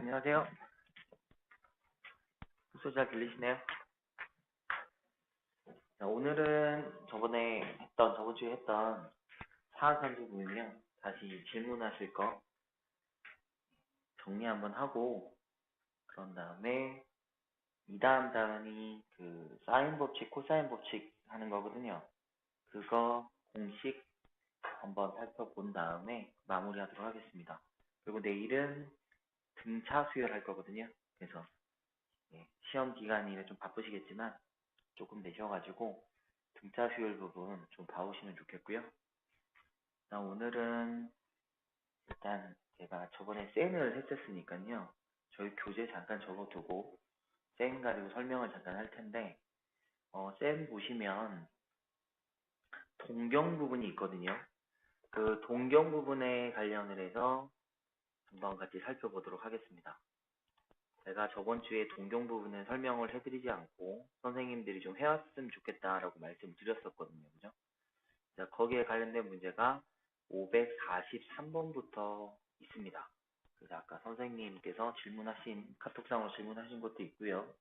안녕하세요. 소리 잘 들리시나요? 자, 오늘은 저번 주에 했던 사학산수 부분이요. 다시 질문하실 거 정리 한번 하고, 그런 다음에 이 다음 단이 그 사인 법칙, 코사인 법칙 하는 거거든요. 그거 공식 한번 살펴본 다음에 마무리하도록 하겠습니다. 그리고 내일은 등차 수열할 거거든요. 그래서 시험 기간이라 좀 바쁘시겠지만 조금 내셔가지고 등차 수열 부분 좀 봐오시면 좋겠고요. 오늘은 일단 제가 저번에 센을 했었으니까요. 저희 교재 잠깐 적어두고 센 가지고 설명을 잠깐 할 텐데 센 보시면 동경 부분이 있거든요. 그 동경 부분에 관련을 해서 한번 같이 살펴보도록 하겠습니다. 제가 저번 주에 동경 부분은 설명을 해드리지 않고 선생님들이 좀 해왔으면 좋겠다라고 말씀드렸었거든요. 그죠? 자, 거기에 관련된 문제가 543번부터 있습니다. 그래서 아까 선생님께서 카톡상으로 질문하신 것도 있고요.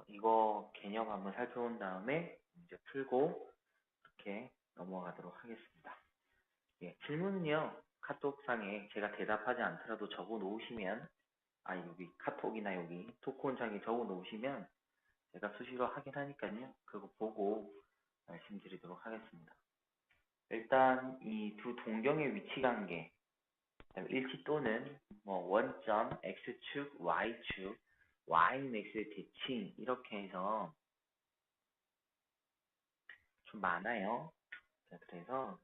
이거 개념 한번 살펴본 다음에 문제 풀고 이렇게 넘어가도록 하겠습니다. 질문은요, 카톡상에 제가 대답하지 않더라도 적어 놓으시면, 여기 카톡이나 여기 토크온창에 적어 놓으시면 제가 수시로 확인하니까요, 그거 보고 말씀드리도록 하겠습니다. 일단 이 두 동경의 위치 관계, 일치 또는 원점, x축, y축, y는 x의 대칭 이렇게 해서 좀 많아요. 자, 그래서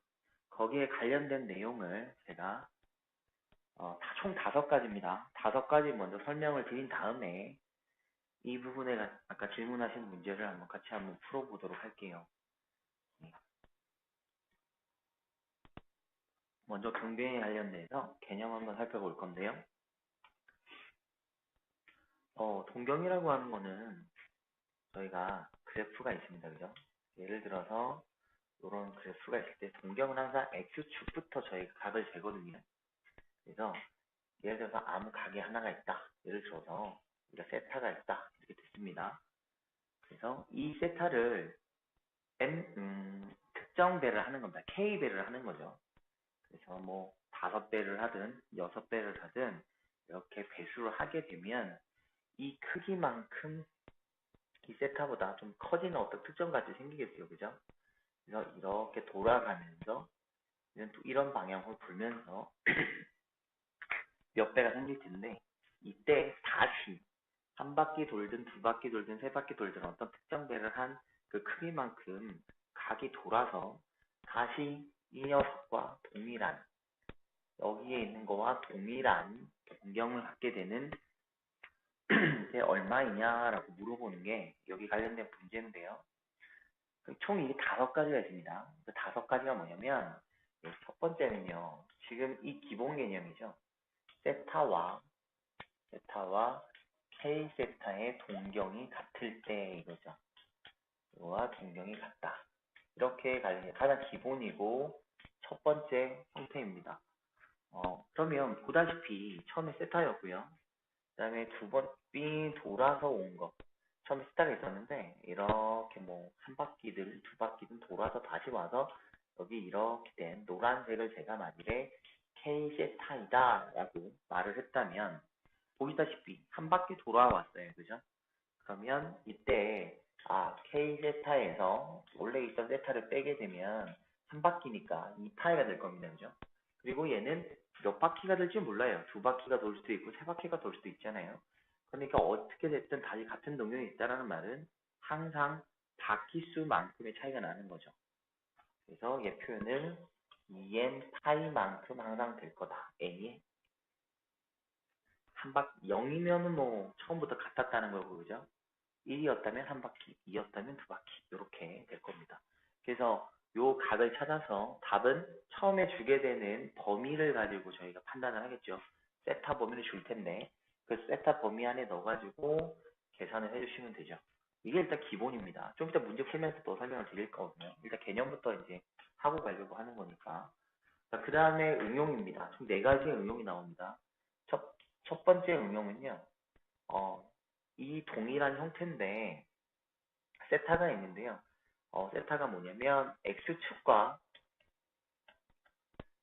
거기에 관련된 내용을 제가 총 5가지입니다. 5가지 먼저 설명을 드린 다음에 이 부분에 아까 질문하신 문제를 같이 한번 풀어보도록 할게요. 먼저 경비에 관련돼서 개념 한번 살펴볼 건데요. 동경이라고 하는 거는 저희가 그래프가 있습니다. 그죠? 예를 들어서 이런 그래프가 있을 때 동경은 항상 X축부터 저희가 각을 재거든요. 그래서 예를 들어서 아무 각이 하나가 있다. 예를 들어서 우리가 세타가 있다. 이렇게 됐습니다. 그래서 이 세타를 특정 배를 하는 겁니다. K배를 하는 거죠. 그래서 5배를 하든 6배를 하든 이렇게 배수를 하게 되면 이 크기만큼 이 세타보다 좀 커지는 어떤 특정 값이 생기겠죠. 그죠? 그래서 이렇게 돌아가면서 이런 방향으로 불면서 몇 배가 생길 텐데 이때 다시 한 바퀴 돌든 두 바퀴 돌든 세 바퀴 돌든 어떤 특정 배를 한 그 크기만큼 각이 돌아서 다시 이 녀석과 동일한 여기에 있는 거와 동일한 동경을 갖게 되는 게 얼마이냐라고 물어보는 게 여기 관련된 문제인데요. 총 이게 5가지가 있습니다. 그 5가지가 뭐냐면 첫 번째는요. 지금 이 기본 개념이죠. 세타와 K 세타의 동경이 같을 때 이거죠. 이거와 동경이 같다. 이렇게 가장 기본이고 첫 번째 형태입니다. 그러면 보다시피 처음에 세타였고요. 그 다음에 두 번 삥 돌아서 온 거. 처음에 세타가 있었는데 이렇게 한 바퀴든 두 바퀴든 돌아서 다시 와서 여기 이렇게 된 노란색을 제가 만일에 K 세타이다 라고 말을 했다면 보시다시피 한 바퀴 돌아왔어요. 그죠? 그러면 이때 K 세타에서 원래 있던 세타를 빼게 되면 한 바퀴니까 2파이가 될 겁니다. 그죠? 그리고 얘는 몇 바퀴가 될지 몰라요. 두 바퀴가 돌 수도 있고 세 바퀴가 돌 수도 있잖아요. 그러니까 어떻게 됐든 다시 같은 동력이 있다라는 말은 항상 바퀴 수만큼의 차이가 나는 거죠. 그래서 얘 표현은 2n 파이만큼 항상 될 거다. n이 0이면은 처음부터 같았다는 거고, 그죠? 1이었다면 한 바퀴, 2였다면 두 바퀴, 이렇게 될 겁니다. 그래서 요 각을 찾아서 답은 처음에 주게 되는 범위를 가지고 저희가 판단을 하겠죠. 세타 범위를 줄 텐데 그 세타 범위 안에 넣어가지고 계산을 해주시면 되죠. 이게 일단 기본입니다. 좀 이따 문제 풀면서 또 설명을 드릴 거거든요. 일단 개념부터 이제 하고 가려고 하는 거니까 자, 그 다음에 응용입니다. 총 4가지의 응용이 나옵니다. 첫 번째 응용은요, 이 동일한 형태인데, 세타가 있는데요. 세타가 뭐냐면, X축과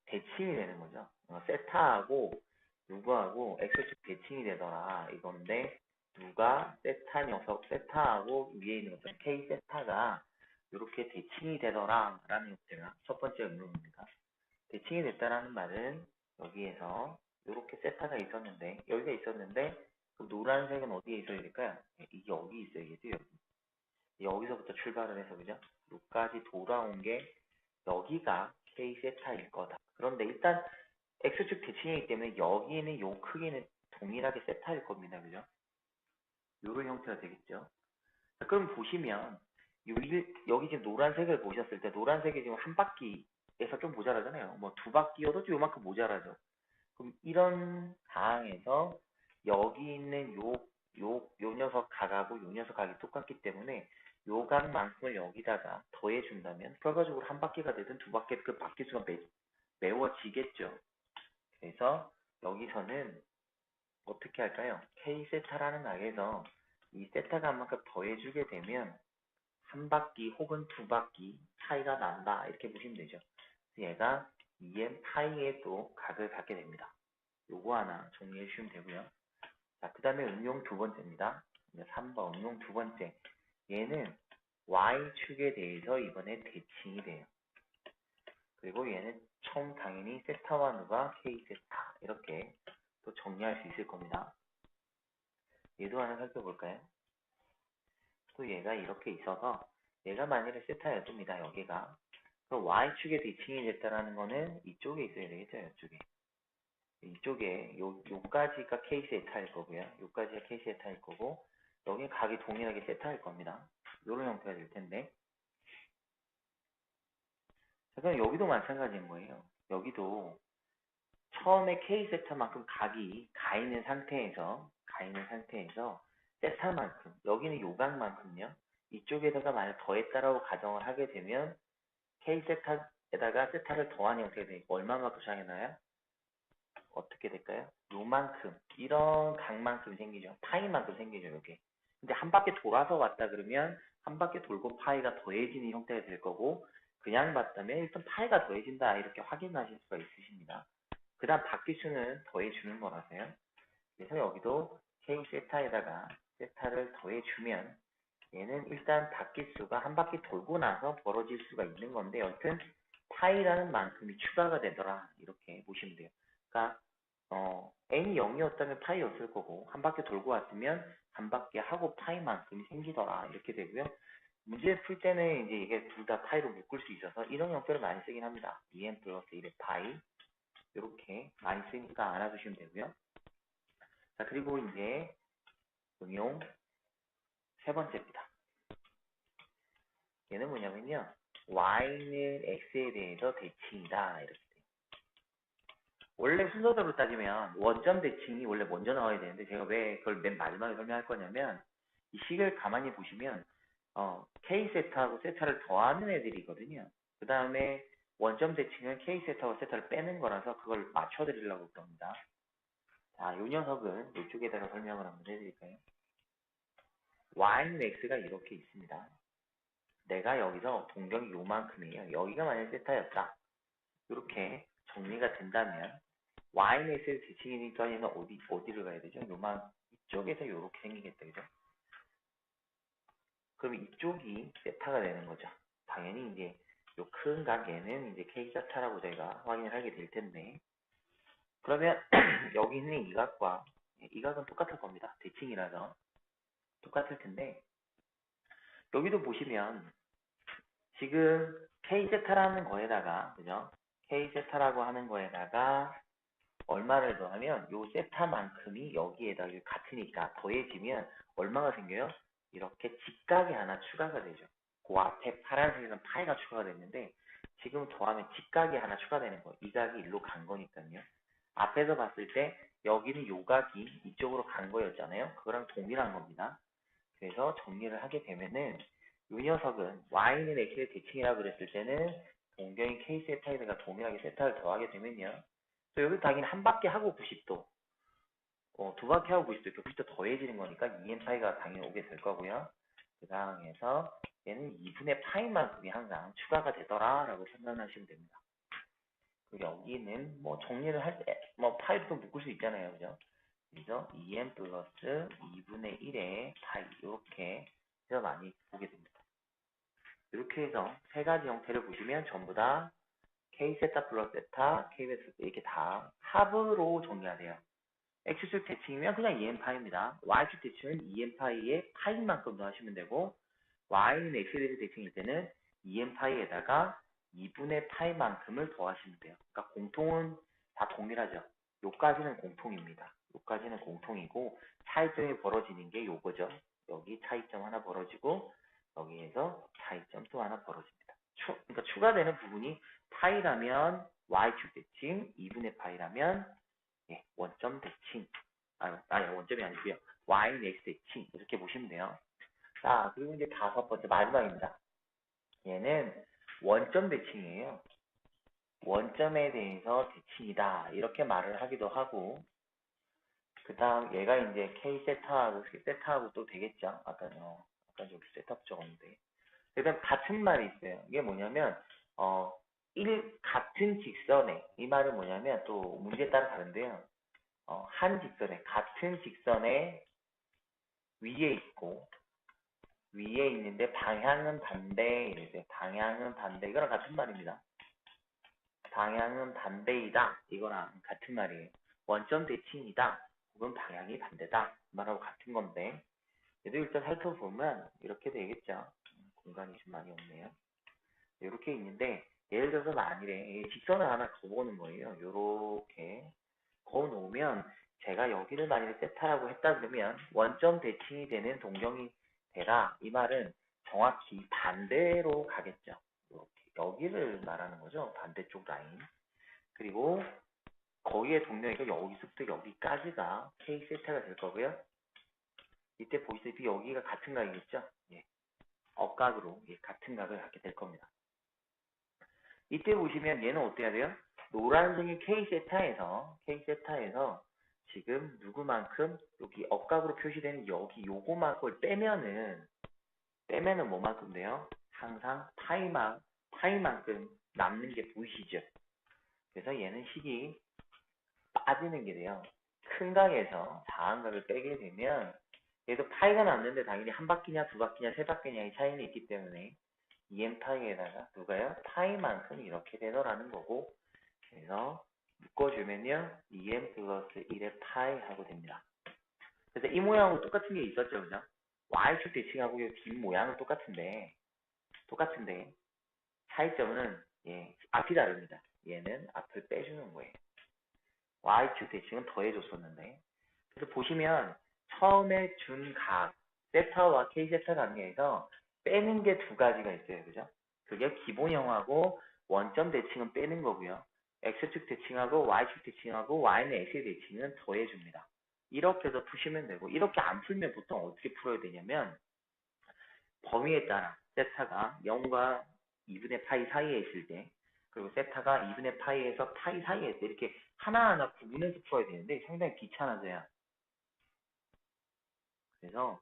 대칭이 되는 거죠. 세타하고 누구하고 X축 대칭이 되더라. 이건데, 누가 세타 녀석, 세타하고 위에 있는 것처럼 K 세타가 이렇게 대칭이 되더라. 라는 형태가 첫 번째 응용입니다. 대칭이 됐다라는 말은 여기에서 이렇게 세타가 있었는데 여기가 있었는데 그 노란색은 어디에 있어야 될까요? 이게 여기 있어야겠죠. 여기. 여기서부터 출발을 해서 그죠? 여기까지 돌아온 게 여기가 K 세타일 거다. 그런데 일단 X축 대칭이기 때문에 여기는 요 크기는 동일하게 세타일 겁니다. 그죠? 요런 형태가 되겠죠. 자, 그럼 보시면 여기 지금 노란색을 보셨을 때 노란색이 지금 한 바퀴에서 좀 모자라잖아요. 뭐 두 바퀴여도 요만큼 모자라죠. 그럼 이런 상황에서 여기 있는 요 녀석 각하고 요 녀석 각이 똑같기 때문에 요 각만큼을 여기다가 더해준다면 결과적으로 한 바퀴가 되든 두 바퀴 그 바퀴수가 메워지겠죠. 그래서 여기서는 어떻게 할까요? K 세타라는 각에서 이 세타 값만큼 더해주게 되면 한 바퀴 혹은 두 바퀴 차이가 난다 이렇게 보시면 되죠. 얘가 2n 파이의 또 각을 갖게 됩니다. 요거 하나 정리해 주시면 되고요. 자, 그 다음에 응용 두 번째입니다. 3번 응용 두 번째. 얘는 y축에 대해서 이번에 대칭이 돼요. 그리고 얘는 총 당연히 세타와 누가 k 세타 이렇게 또 정리할 수 있을 겁니다. 얘도 하나 살펴볼까요? 또 얘가 이렇게 있어서 얘가 만일에 세타였습니다. 여기가. 그럼 y축에 대칭이 됐다라는 거는 이쪽에 있어야 되겠죠. 이쪽에. 이쪽에 요까지가 K 세타일 거고요. 요까지가 K 세타일 거고 여기 각이 동일하게 세타일 겁니다. 요런 형태가 될 텐데 자, 그럼 여기도 마찬가지인 거예요. 여기도 처음에 K 세타만큼 각이 가 있는 상태에서 세타만큼 여기는 요 각만큼요. 이쪽에다가 만약 더했다라고 가정을 하게 되면 K 세타에다가 세타를 더한 형태가 되니까 얼마만큼 차이나요? 어떻게 될까요? 요만큼 이런 각만큼 생기죠. 파이만큼 생기죠. 이게. 근데 한 바퀴 돌아서 왔다 그러면 한 바퀴 돌고 파이가 더해지는 형태가 될 거고 그냥 봤다면 일단 파이가 더해진다 이렇게 확인하실 수가 있으십니다. 그 다음 바퀴 수는 더해주는 거라서요. 그래서 여기도 K 세타에다가 세타를 더해주면 얘는 일단 바퀴 수가 한 바퀴 돌고 나서 벌어질 수가 있는 건데 여튼 파이라는 만큼이 추가가 되더라 이렇게 보시면 돼요. 그러니까 n이 0이었다면 파이였을 거고 한 바퀴 돌고 왔으면 한 바퀴 하고 파이만큼이 생기더라 이렇게 되고요. 문제 풀 때는 이제 이게 둘 다 파이로 묶을 수 있어서 이런 형태를 많이 쓰긴 합니다. 2n 플러스 1의 파이 이렇게 많이 쓰니까 알아두시면 되고요. 자 그리고 이제 응용 세 번째입니다. 얘는 뭐냐면요. y는 x에 대해서 대칭이다 이렇게 돼요. 원래 순서대로 따지면 원점 대칭이 원래 먼저 나와야 되는데 제가 왜 그걸 맨 마지막에 설명할 거냐면 이 식을 가만히 보시면 k 세타하고 세타를 더하는 애들이거든요. 그 다음에 원점 대칭은 k 세타와 세타를 빼는 거라서 그걸 맞춰드리려고 그럽니다. 자, 이 녀석은 이쪽에다가 설명을 한번 해드릴까요? y는 x가 이렇게 있습니다. 내가 여기서 동경이 요만큼이에요. 여기가 만약 세타였다. 이렇게 정리가 된다면 y는 x의 대칭이니까 얘는 어디를 가야 되죠? 이쪽에서 이렇게 생기겠다. 그죠? 그럼 이쪽이 세타가 되는 거죠. 당연히 이제 요 큰 각에는 이제 k 세타라고 저희가 확인을 하게 될 텐데 그러면 여기 있는 이 각과 이 각은 똑같을 겁니다. 대칭이라서 똑같을 텐데 여기도 보시면 지금 k 세타라는 거에다가 그죠? k 세타라고 하는 거에다가 얼마를 더하면 요 세타만큼이 여기에다 같으니까 더해지면 얼마가 생겨요? 이렇게 직각이 하나 추가가 되죠. 그 앞에 파란색에는 파이가 추가가 됐는데 지금 더하면 직각이 하나 추가되는 거예요. 이 각이 일로 간 거니까요. 앞에서 봤을 때 여기는 요 각이 이쪽으로 간 거였잖아요. 그거랑 동일한 겁니다. 그래서 정리를 하게 되면은 이 녀석은 y는 x의 대칭이라고 그랬을 때는 동경인 K 세타에다가 동일하게 세타를 더하게 되면요. 또 여기 당연히 한 바퀴 하고 90도, 두 바퀴 하고 90도 이렇게 90도 더해지는 거니까 2n 파이가 당연히 오게 될 거고요. 그 상황에서 얘는 2분의 파이만큼이 항상 추가가 되더라라고 생각하시면 됩니다. 그리고 여기는 뭐 정리를 할 때 뭐 파이로 또 묶을 수 있잖아요, 그죠? 그래서 2n 플러스 2분의 1의 파이 이렇게 해서 많이 보게 됩니다. 이렇게 해서 세 가지 형태를 보시면 전부 다 k 세타 플러스 세타, k 베스 이렇게 다 합으로 정리가 돼요. x축 대칭이면 그냥 2n 파이입니다. y축 대칭은 2n 파이의 파이만큼 더 하시면 되고 y는 x에 대해서 대칭일 때는 2n 파이에다가 2분의 파이만큼을 더하시면 돼요. 그러니까 공통은 다 동일하죠. 요까지는 공통입니다. 요까지는 공통이고 차이점이 벌어지는 게 요거죠. 여기 차이점 하나 벌어지고 여기에서 차이점 또 하나 벌어집니다. 그러니까 추가되는 부분이 파이라면 y축 대칭, 2분의 파이라면 원점 대칭. 아니 원점이 아니고요. y는 x 대칭 이렇게 보시면 돼요. 자, 그리고 이제 다섯 번째 마지막입니다. 얘는 원점 대칭이에요. 원점에 대해서 대칭이다. 이렇게 말을 하기도 하고, 그 다음 얘가 이제 K 세타하고 세타하고 또 되겠죠. 아까 여기 세타 적었는데. 그 다음 같은 말이 있어요. 이게 뭐냐면, 같은 직선에, 이 말은 뭐냐면 또 문제에 따라 다른데요. 한 직선에, 같은 직선에 위에 있고, 위에 있는데 방향은 반대, 이래서 방향은 반대, 이거랑 같은 말입니다. 방향은 반대이다, 이거랑 같은 말이에요. 원점 대칭이다, 혹은 방향이 반대다, 이 말하고 같은 건데, 얘도 일단 살펴보면 이렇게 되겠죠. 공간이 좀 많이 없네요. 이렇게 있는데, 예를 들어서 만일에 직선을 하나 그어보는 거예요. 요렇게 그어놓으면 제가 여기를 만약에 세타라고 했다 그러면 원점 대칭이 되는 동경이 되라, 이 말은 정확히 반대로 가겠죠. 이렇게 여기를 말하는 거죠. 반대쪽 라인. 그리고 거기에 동경이가 여기서부터 여기까지가 K 세타가 될 거고요. 이때 보시다시피 여기가 같은 각이겠죠. 예. 억각으로 같은 각을 갖게 될 겁니다. 이때 보시면 얘는 어때야 돼요? 노란색이 K 세타에서 지금 누구만큼 여기 억각으로 표시되는 여기 요거만큼을 빼면은 뭐만큼 돼요? 항상 파이만큼 남는 게 보이시죠? 그래서 얘는 식이 빠지는 게 돼요. 큰 각에서 작은 각을 빼게 되면 얘도 파이가 남는데 당연히 한 바퀴냐 두 바퀴냐 세 바퀴냐의 차이는 있기 때문에 2n 파이에다가 누가요? 파이만큼 이렇게 되더라는 거고, 그래서 묶어주면요 2n 플러스 1의 파이 하고 됩니다. 그래서 이 모양하고 똑같은 게 있었죠, 그죠? y축 대칭하고 이 뒷 모양은 똑같은데 차이점은 앞이 다릅니다. 얘는 앞을 빼주는 거예요. y축 대칭은 더해줬었는데, 그래서 보시면 처음에 준 각 세타와 k 세타 관계에서 빼는 게 두 가지가 있어요, 그죠? 그게 기본형하고 원점 대칭은 빼는 거고요. x축 대칭하고 y축 대칭하고 y는 x의 대칭은 더해줍니다. 이렇게 해서 푸시면 되고, 이렇게 안 풀면 보통 어떻게 풀어야 되냐면 범위에 따라 세타가 0과 2분의 파이 사이에 있을 때, 그리고 세타가 2분의 파이에서 파이 사이에 있을 때 이렇게 하나하나 구분해서 풀어야 되는데 상당히 귀찮아져요. 그래서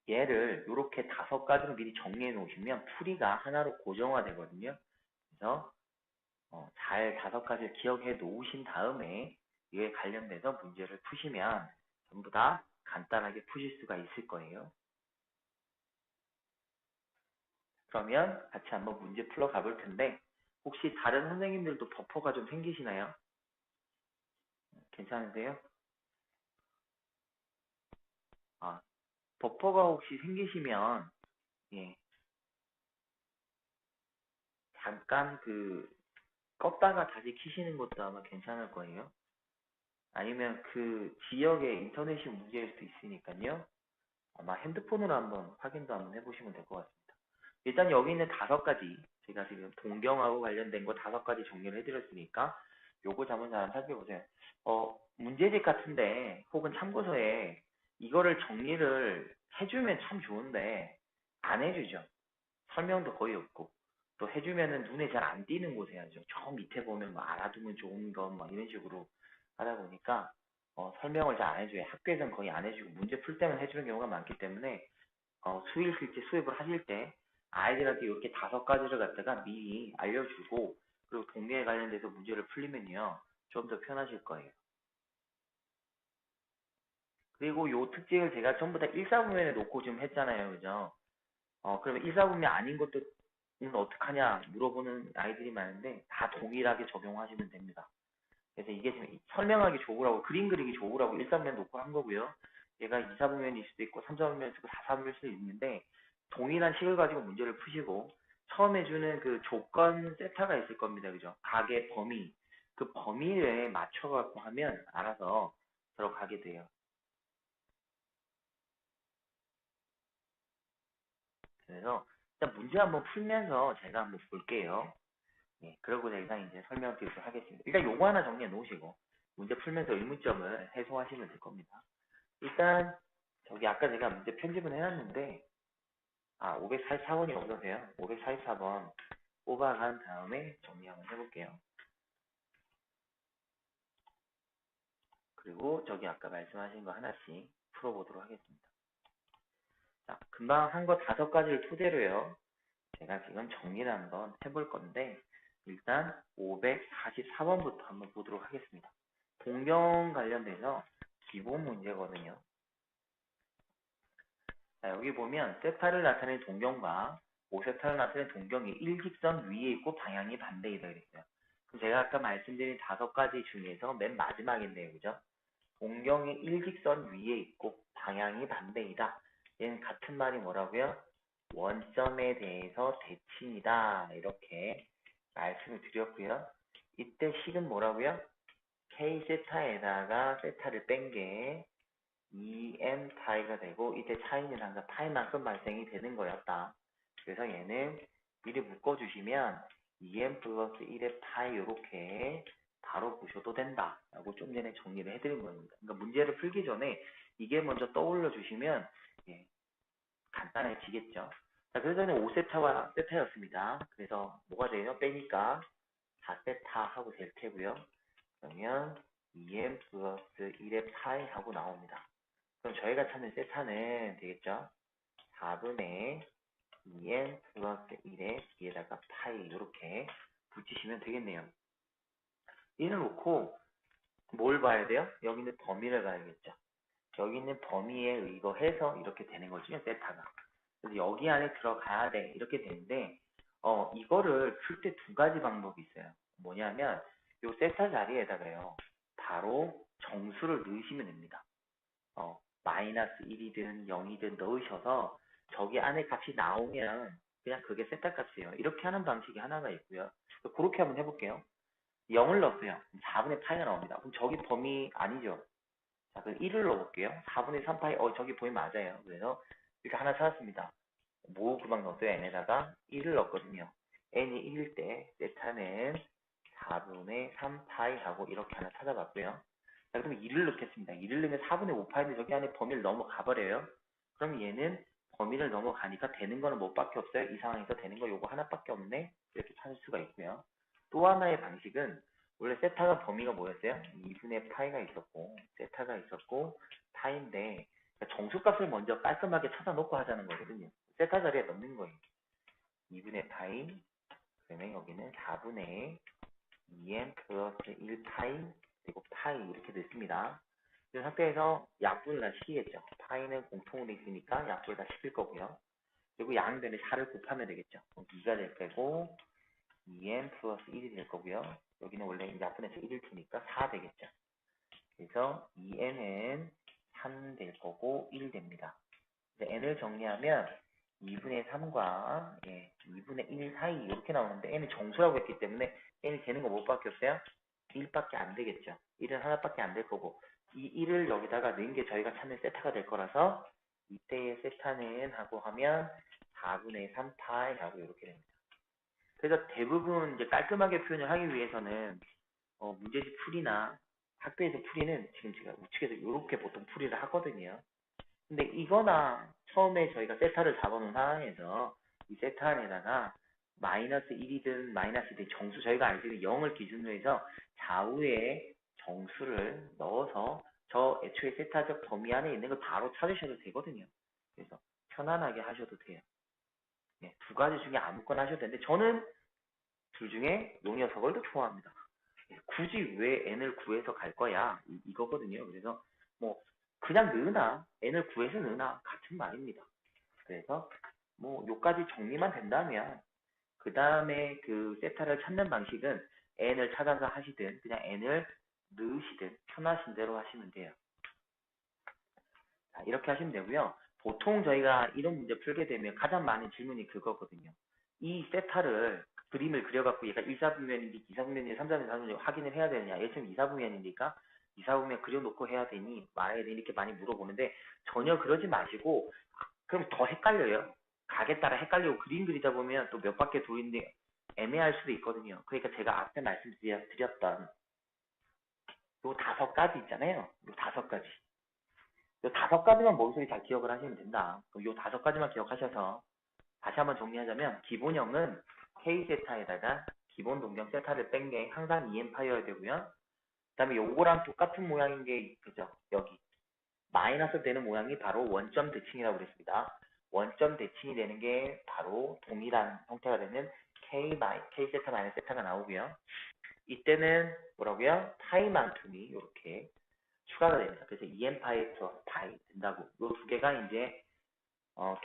얘를 이렇게 다섯 가지로 미리 정리해 놓으시면 풀이가 하나로 고정화되거든요. 그래서 잘 다섯 가지를 기억해 놓으신 다음에 이에 관련돼서 문제를 푸시면 전부 다 간단하게 푸실 수가 있을 거예요. 그러면 같이 한번 문제 풀러 가볼 텐데 혹시 다른 선생님들도 버퍼가 좀 생기시나요? 괜찮으세요? 버퍼가 혹시 생기시면 예, 잠깐 껐다가 다시 키시는 것도 아마 괜찮을 거예요. 아니면 그 지역에 인터넷이 문제일 수도 있으니까요. 아마 핸드폰으로 한번 확인도 한번 해보시면 될 것 같습니다. 일단 여기 있는 다섯 가지, 제가 지금 동경하고 관련된 거 다섯 가지 정리를 해드렸으니까 요거 한번 잘 살펴보세요. 문제집 같은데 혹은 참고서에 이거를 정리를 해주면 참 좋은데 안 해주죠. 설명도 거의 없고. 또 해주면은 눈에 잘 안 띄는 곳에 해야죠. 저 밑에 보면 뭐 알아두면 좋은 것 막 이런 식으로 하다 보니까 설명을 잘 안 해줘요. 학교에서는 거의 안 해주고 문제 풀 때만 해주는 경우가 많기 때문에 수일 실제 수업을 하실 때 아이들한테 이렇게 5가지를 갖다가 미리 알려주고 그리고 동계에 관련돼서 문제를 풀리면요 좀 더 편하실 거예요. 그리고 요 특징을 제가 전부 다 일사분면에 놓고 좀 했잖아요. 그죠? 그러면 일사분면 아닌 것도 어떡하냐 물어보는 아이들이 많은데 다 동일하게 적용하시면 됩니다. 그래서 이게 지금 설명하기 좋으라고 그림 그리기 좋으라고 일사분면 놓고 한 거고요. 얘가 이사분면일 수도 있고 삼사분면일 수도 있고 사사분면일 수도 있는데 동일한 식을 가지고 문제를 푸시고 처음에 주는 그 조건 세타가 있을 겁니다. 그죠? 가계 범위 그 범위에 맞춰갖고 하면 알아서 들어가게 돼요. 그래서 일단 문제 한번 풀면서 제가 한번 볼게요. 예, 그러고 제가 이제 설명드리도록 하겠습니다. 일단 요거 하나 정리해 놓으시고 문제 풀면서 의문점을 해소하시면 될 겁니다. 일단 저기 아까 제가 문제 편집은 해놨는데 544번이 없어서요. 544번 뽑아간 다음에 정리 한번 해볼게요. 그리고 저기 아까 말씀하신 거 하나씩 풀어보도록 하겠습니다. 자, 금방 한 거 5가지를 토대로요. 제가 지금 정리를 한번 해볼 건데 일단 544번부터 한번 보도록 하겠습니다. 동경 관련돼서 기본 문제거든요. 자, 여기 보면 세타를 나타내는 동경과 5세타를 나타내는 동경이 일직선 위에 있고 방향이 반대이다 그랬어요. 그럼 제가 아까 말씀드린 5가지 중에서 맨 마지막인데요. 그죠? 동경이 일직선 위에 있고 방향이 반대이다. 얘는 같은 말이 뭐라고요? 원점에 대해서 대칭이다. 이렇게 말씀을 드렸고요. 이때 식은 뭐라고요? K 세타에다가 세타를 뺀 게 2m 파이가 되고 이때 차이는 항상 파이만큼 발생이 되는 거였다. 그래서 얘는 미리 묶어주시면 2m 플러스 1의 파이 이렇게 바로 보셔도 된다. 라고 좀 전에 정리를 해드린 겁니다. 그러니까 문제를 풀기 전에 이게 먼저 떠올려 주시면 예, 간단해지겠죠. 자, 그래서 저는 5세타와 세타였습니다. 그래서 뭐가 돼요? 빼니까 4세타 하고 될 테고요. 그러면 2m 플러스 1의 파이 하고 나옵니다. 그럼 저희가 찾는 세타는 되겠죠? 4분의 2n 플러스 1의 뒤에다가 파이 이렇게 붙이시면 되겠네요. 이를 놓고 뭘 봐야 돼요? 여기 있는 범위를 봐야겠죠. 여기 있는 범위에 의거해서 이렇게 되는 거죠. 세타가. 그래서 여기 안에 들어가야 돼. 이렇게 되는데 이거를 풀 때 2가지 방법이 있어요. 뭐냐면 요 세타 자리에다가요. 바로 정수를 넣으시면 됩니다. 마이너스 1이든 0이든 넣으셔서 저기 안에 값이 나오면 그냥 그게 세타 값이에요. 이렇게 하는 방식이 하나가 있고요. 그렇게 한번 해볼게요. 0을 넣었어요. 4분의 파이가 나옵니다. 그럼 저기 범위 아니죠? 자, 그럼 1을 넣어볼게요. 4분의 3파이, 저기 범위 맞아요. 그래서 이렇게 하나 찾았습니다. 뭐 금방 넣었어요? n에다가 1을 넣었거든요. n이 1일 때 세타는 4분의 3파이 하고 이렇게 하나 찾아봤고요. 자, 그러면 2를 넣겠습니다. 2를 넣으면 4분의 5파인데 저기 안에 범위를 넘어가 버려요. 그럼 얘는 범위를 넘어가니까 되는 거는 뭐밖에 없어요? 이 상황에서 되는 거 요거 하나밖에 없네? 이렇게 찾을 수가 있고요. 또 하나의 방식은 원래 세타가 범위가 뭐였어요? 2분의 파이가 있었고 세타가 있었고 파인데 그러니까 정수값을 먼저 깔끔하게 찾아놓고 하자는 거거든요. 세타 자리에 넣는 거예요. 2분의 파이 그러면 여기는 4분의 2n 플러스 1파이 그리고 파이 이렇게 됐습니다. 이 상태에서 약분을 다 시키겠죠. 파이는 공통으로 있으니까 약분을 다 시킬 거고요. 그리고 양변에 4를 곱하면 되겠죠. 2가 될 거고 2n 플러스 1이 될 거고요. 여기는 원래 약분해서 1일 테니까 4 되겠죠. 그래서 2n은 3 될 거고 1 됩니다. n을 정리하면 2분의 3과 2분의 1 사이 이렇게 나오는데 n은 정수라고 했기 때문에 n이 되는 거 뭐밖에 없어요? 1밖에 안 되겠죠. 1은 하나밖에 안 될 거고 이 1을 여기다가 넣은 게 저희가 찾는 세타가 될 거라서 이때의 세타는 하고 하면 4분의 3파이 하고 이렇게 됩니다. 그래서 대부분 이제 깔끔하게 표현을 하기 위해서는 문제집 풀이나 학교에서 풀이는 지금 제가 우측에서 이렇게 보통 풀이를 하거든요. 근데 이거나 처음에 저희가 세타를 잡아놓은 상황에서 이 세타 안에다가 마이너스 1이든 마이너스 2든 정수 저희가 알 수 있는 0을 기준으로 해서 좌우에 정수를 넣어서 저 애초에 세타적 범위 안에 있는 걸 바로 찾으셔도 되거든요. 그래서 편안하게 하셔도 돼요. 네, 두 가지 중에 아무거나 하셔도 되는데 저는 둘 중에 요 녀석을 더 좋아합니다. 굳이 왜 n을 구해서 갈 거야? 이거거든요. 그래서 뭐 그냥 넣으나 n을 구해서 넣으나 같은 말입니다. 그래서 뭐 요까지 정리만 된다면 그 다음에 그 세타를 찾는 방식은 n을 찾아서 하시든 그냥 n을 넣으시든 편하신 대로 하시면 돼요. 자, 이렇게 하시면 되고요. 보통 저희가 이런 문제 풀게 되면 가장 많은 질문이 그거거든요. 이 세타를 그림을 그려갖고 얘가 1사분면인지 2사분면인지 3사분면인지 4사분면인지 확인을 해야 되느냐. 얘 지금 2사분면이니까 2사분면 그려놓고 해야 되니 말아야 되니 이렇게 많이 물어보는데 전혀 그러지 마시고 그럼 더 헷갈려요. 각에 따라 헷갈리고 그림 그리다 보면 또 몇 바퀴 도는데 애매할 수도 있거든요. 그러니까 제가 앞에 말씀드렸던 요 5가지 있잖아요. 요 5가지. 요 5가지만 머릿속에 잘 기억을 하시면 된다. 그럼 요 5가지만 기억하셔서 다시 한번 정리하자면 기본형은 K세타에다가 기본 동경 세타를 뺀 게 항상 EM파이어야 되고요. 그 다음에 요거랑 똑같은 모양인 게 그죠? 여기 마이너스 되는 모양이 바로 원점 대칭이라고 그랬습니다. 원점 대칭이 되는 게 바로 동일한 형태가 되는 K 세타 마이너스 세타가 나오고요. 이때는 뭐라고요? 파이만큼이 이렇게 추가가 됩니다. 그래서 EM파이 플러스 파이 된다고. 이 두 개가 이제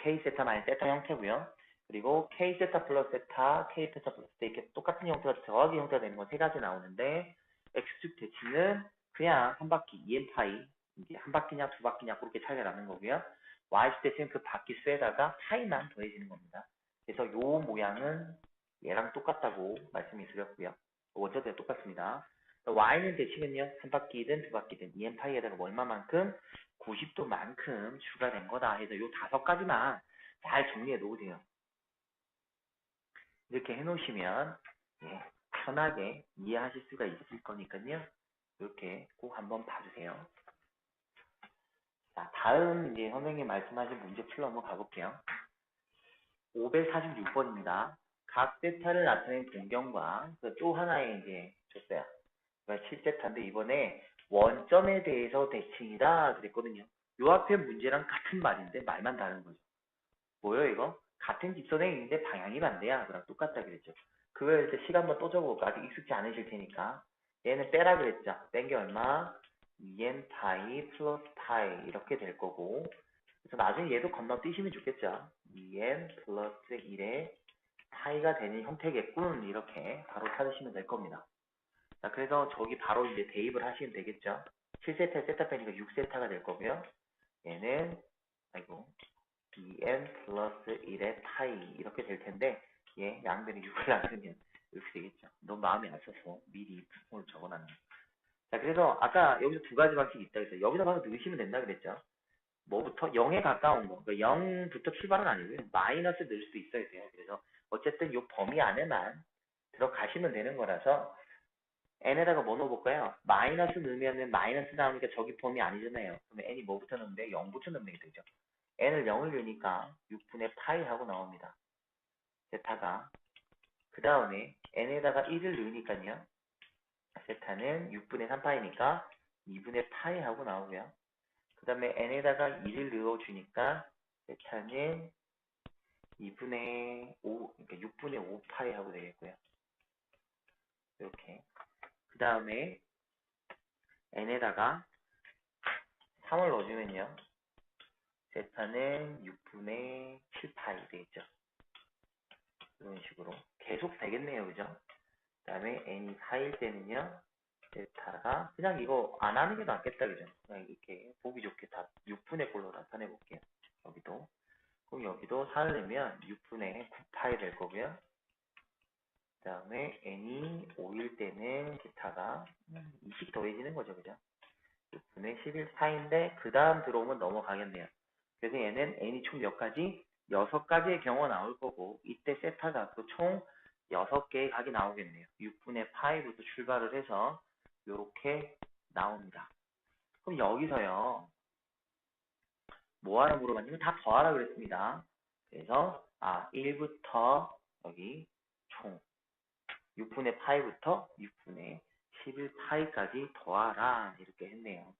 K 세타 마이너스 세타 형태고요. 그리고 K 세타 플러스 세타, K 세타 플러스 세타 이렇게 똑같은 형태가 더하기 형태가 되는 건 세 가지 나오는데 X축 대칭은 그냥 한 바퀴 EM파이 이게 한 바퀴냐 두 바퀴냐 그렇게 차이가 나는 거고요. Y축 대칭은 그 바퀴 수에다가 파이만 더해지는 겁니다. 그래서 요 모양은 얘랑 똑같다고 말씀이 드렸고요. 원자대가 똑같습니다. Y는 대칭은요, 한 바퀴든 두 바퀴든 EM파이에다가 얼마만큼 90도만큼 추가된 거다 해서 요 5가지만 잘 정리해 놓으세요. 이렇게 해 놓으시면 예, 편하게 이해하실 수가 있을 거니까요. 이렇게 꼭 한번 봐주세요. 자, 다음 이제 선생님 말씀하신 문제 풀러 한번 가볼게요. 546번입니다. 각 세타를 나타낸 공경과 또 하나의 이제 줬어요. 그러니까 7세타인데 이번에 원점에 대해서 대칭이다 그랬거든요. 요 앞에 문제랑 같은 말인데 말만 다른 거죠. 뭐요 이거? 같은 직선에 있는데 방향이 반대야. 그랑 똑같다 그랬죠. 그걸 이제 시간만 또 적어볼까? 아직 익숙지 않으실 테니까. 얘는 빼라 그랬죠. 뺀 게 얼마? 2n 파이 플러스 파이 이렇게 될 거고 그래서 나중에 얘도 건너뛰시면 좋겠죠. 2n 플러스 1의 파이가 되는 형태겠군. 이렇게 바로 찾으시면 될 겁니다. 자, 그래서 저기 바로 이제 대입을 하시면 되겠죠. 7세타 세타 빼니까 6세타가 될 거고요. 얘는 아이고 2n 플러스 1의 파이 이렇게 될 텐데 얘 양변에 6을 나누면 이렇게 되겠죠. 너무 마음이 안 써서 미리 오늘 적어놨네. 자, 그래서 아까 여기서 두 가지 방식이 있다 그래서 여기서 가서 넣으시면 된다 그랬죠. 뭐부터 0에 가까운 거. 그러니까 0부터 출발은 아니고요. 마이너스 넣을 수도 있어야 돼요. 그래서 어쨌든 이 범위 안에만 들어가시면 되는 거라서 n에다가 뭐 넣어볼까요? 마이너스 넣으면은 마이너스 나오니까 저기 범위 아니잖아요. 그러면 n이 뭐부터 넣으면 돼? 0부터 넣으면 되죠. n을 0을 넣으니까 6분의 파이 하고 나옵니다. 세타가. 그 다음에 n에다가 1을 넣으니까요. 세타는 6분의 3파이니까 2분의 파이 하고 나오고요. 그 다음에 n에다가 1을 넣어주니까 세타는 2분의 5, 그러니까 6분의 5파이 하고 되겠고요. 이렇게. 그 다음에 n에다가 3을 넣어주면요. 세타는 6분의 7파이 되겠죠. 이런 식으로. 계속 되겠네요. 그죠? 그 다음에 n이 4일 때는요. 세타가 그냥 이거 안 하는 게 낫겠다. 그죠? 그냥 이렇게 보기 좋게 다 6분의 꼴로 나타내 볼게요. 여기도. 그럼 여기도 4를 내면 6분의 9파이 될 거고요. 그 다음에 n이 5일 때는 세타가 2씩 더해지는 거죠. 그죠? 6분의 11파인데 그 다음 들어오면 넘어가겠네요. 그래서 얘는 n이 총 몇 가지? 6가지의 경우가 나올 거고 이때 세타가 또 총 6개의 각이 나오겠네요. 6분의 파이부터 출발을 해서 이렇게 나옵니다. 그럼 여기서요. 뭐하라 물어봤냐면 다 더하라 그랬습니다. 그래서 1부터 여기 총 6분의 파이부터 6분의 11파이까지 더하라 이렇게 했네요.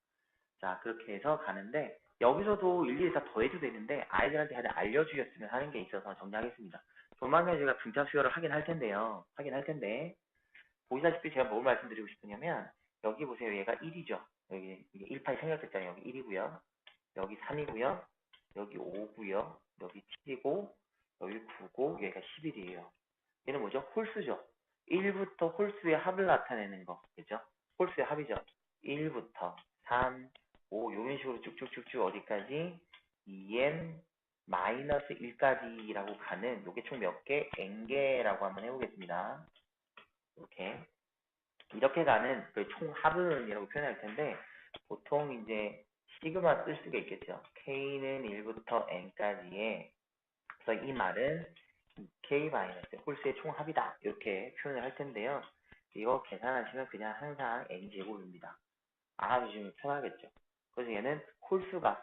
자, 그렇게 해서 가는데 여기서도 일일이 다 더해도 되는데 아이들한테 알려주셨으면 하는 게 있어서 정리하겠습니다. 조만간 제가 분자 수열을 하긴 할 텐데요. 보시다시피 제가 뭘 말씀드리고 싶으냐면 여기 보세요. 얘가 1이죠. 여기 1파이 생략됐잖아요. 여기 1이고요. 여기 3이고요. 여기 5고요. 여기 7이고 여기 9고 여기가 11이에요. 얘는 뭐죠? 홀수죠. 1부터 홀수의 합을 나타내는 거. 그죠? 홀수의 합이죠. 1부터 3, 5 이런 식으로 쭉쭉쭉쭉 어디까지? 2n 마이너스 1까지라고 가는 요게 총 몇 개? n개라고 한번 해보겠습니다. 이렇게 가는 그 총합은이라고 표현할 텐데 보통 이제 시그마 쓸 수가 있겠죠. k는 1부터 n까지의 그래서 이 말은 k 마이너스 홀수의 총합이다 이렇게 표현을 할 텐데요. 이거 계산하시면 그냥 항상 n제곱입니다. 알아두시면 편하겠죠. 그래서 얘는 홀수가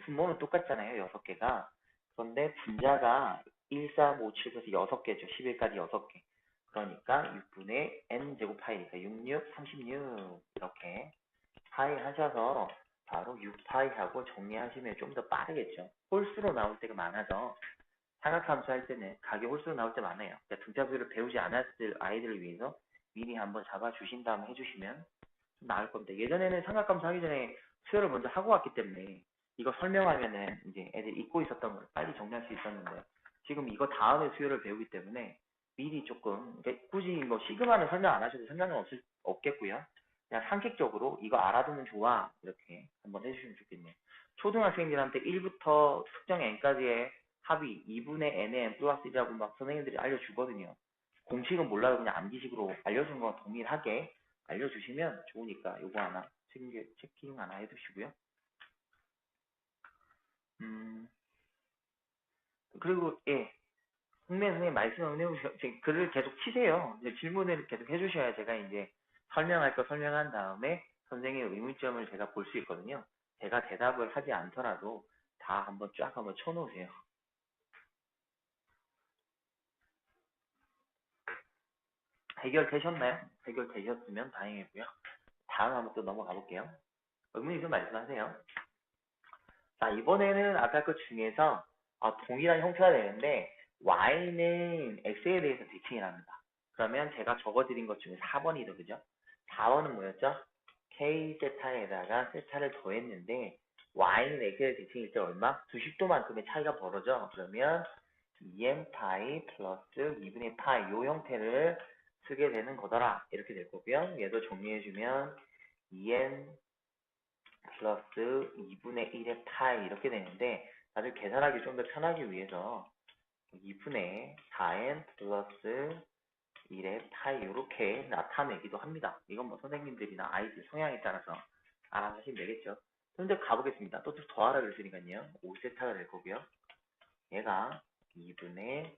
분모는 똑같잖아요. 6개가. 그런데 분자가 1, 3, 5, 7, 9에서 6개죠. 11까지 6개. 그러니까 6분의 n제곱 파이니까 66, 36 이렇게 파이 하셔서 바로 6파이하고 정리하시면 좀 더 빠르겠죠. 홀수로 나올 때가 많아서 삼각함수 할 때는 가격 홀수로 나올 때 많아요. 그러니까 등차수를 배우지 않았을 아이들을 위해서 미리 한번 잡아주신 다음에 해주시면 좀 나을 겁니다. 예전에는 삼각함수 하기 전에 수열을 먼저 하고 왔기 때문에 이거 설명하면은 이제 애들이 잊고 있었던 걸 빨리 정리할 수 있었는데 지금 이거 다음에 수열을 배우기 때문에 미리 조금 그러니까 굳이 뭐 시그마는 설명 안 하셔도 상관은 없겠고요. 그냥 상식적으로 이거 알아두면 좋아 이렇게 한번 해주시면 좋겠네요. 초등학생들한테 1부터 특정 n까지의 합이 2분의 n의 n 플러스 1이라고 막 선생님들이 알려주거든요. 공식은 몰라도 그냥 암기식으로 알려준 거 동일하게 알려주시면 좋으니까 요거 하나 체킹 하나 해두시고요. 그리고 예, 흥민 선생님 말씀을 해주셔 글을 계속 치세요. 이제 질문을 계속 해주셔야 제가 이제 설명할 거 설명한 다음에 선생님의 의문점을 제가 볼 수 있거든요. 제가 대답을 하지 않더라도 다 한번 쫙 한번 쳐놓으세요. 해결되셨나요? 해결되셨으면 다행이고요. 다음 한번 또 넘어가 볼게요. 의문 있으면 말씀하세요. 자, 이번에는 아까 그 중에서 동일한 형태가 되는데 y는 x에 대해서 대칭이 합니다. 그러면 제가 적어드린 것 중에 4번이죠. 그죠? 4번은 뭐였죠? k 세타에다가 세타를 더했는데 y는 x에 대해서 대칭일 때 얼마? 90도만큼의 차이가 벌어져. 그러면 2n 파이 플러스 2분의 파이 요 형태를 쓰게 되는 거더라. 이렇게 될 거고요. 얘도 정리해주면 2n 플러스 2분의 1의 파이 이렇게 되는데 나중에 계산하기 좀 더 편하기 위해서 2분의 4n 플러스 1의 파이 이렇게 나타내기도 합니다. 이건 뭐 선생님들이나 아이들 성향에 따라서 알아서 하시면 되겠죠. 좀 더 가보겠습니다. 또 더하라 그랬으니까요. 5세타가 될 거고요. 얘가 2분의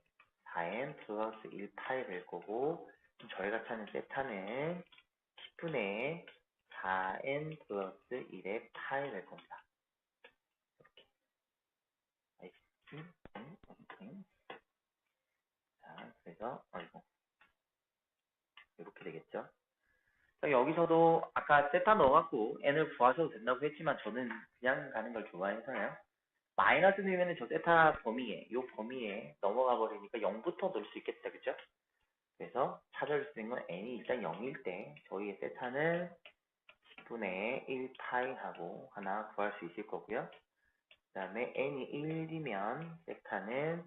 4n 플러스 1파이 될 거고 저희가 찾는 세타는 10분의 4n 플러스 1의 파이 될 겁니다. 자, 그래서 이렇게 되겠죠. 자, 여기서도 아까 세타 넣어갖고 n을 구하셔도 된다고 했지만 저는 그냥 가는 걸 좋아해서요. 마이너스 넣으면 저 세타 범위에 이 범위에 넘어가 버리니까 0부터 넣을 수 있겠다, 그죠? 그래서 찾아줄 수 있는 건 n이 일단 0일 때 저희의 세타는 10분의 1파이 하고 하나 구할 수 있을 거고요. 그 다음에 n이 1이면 세타는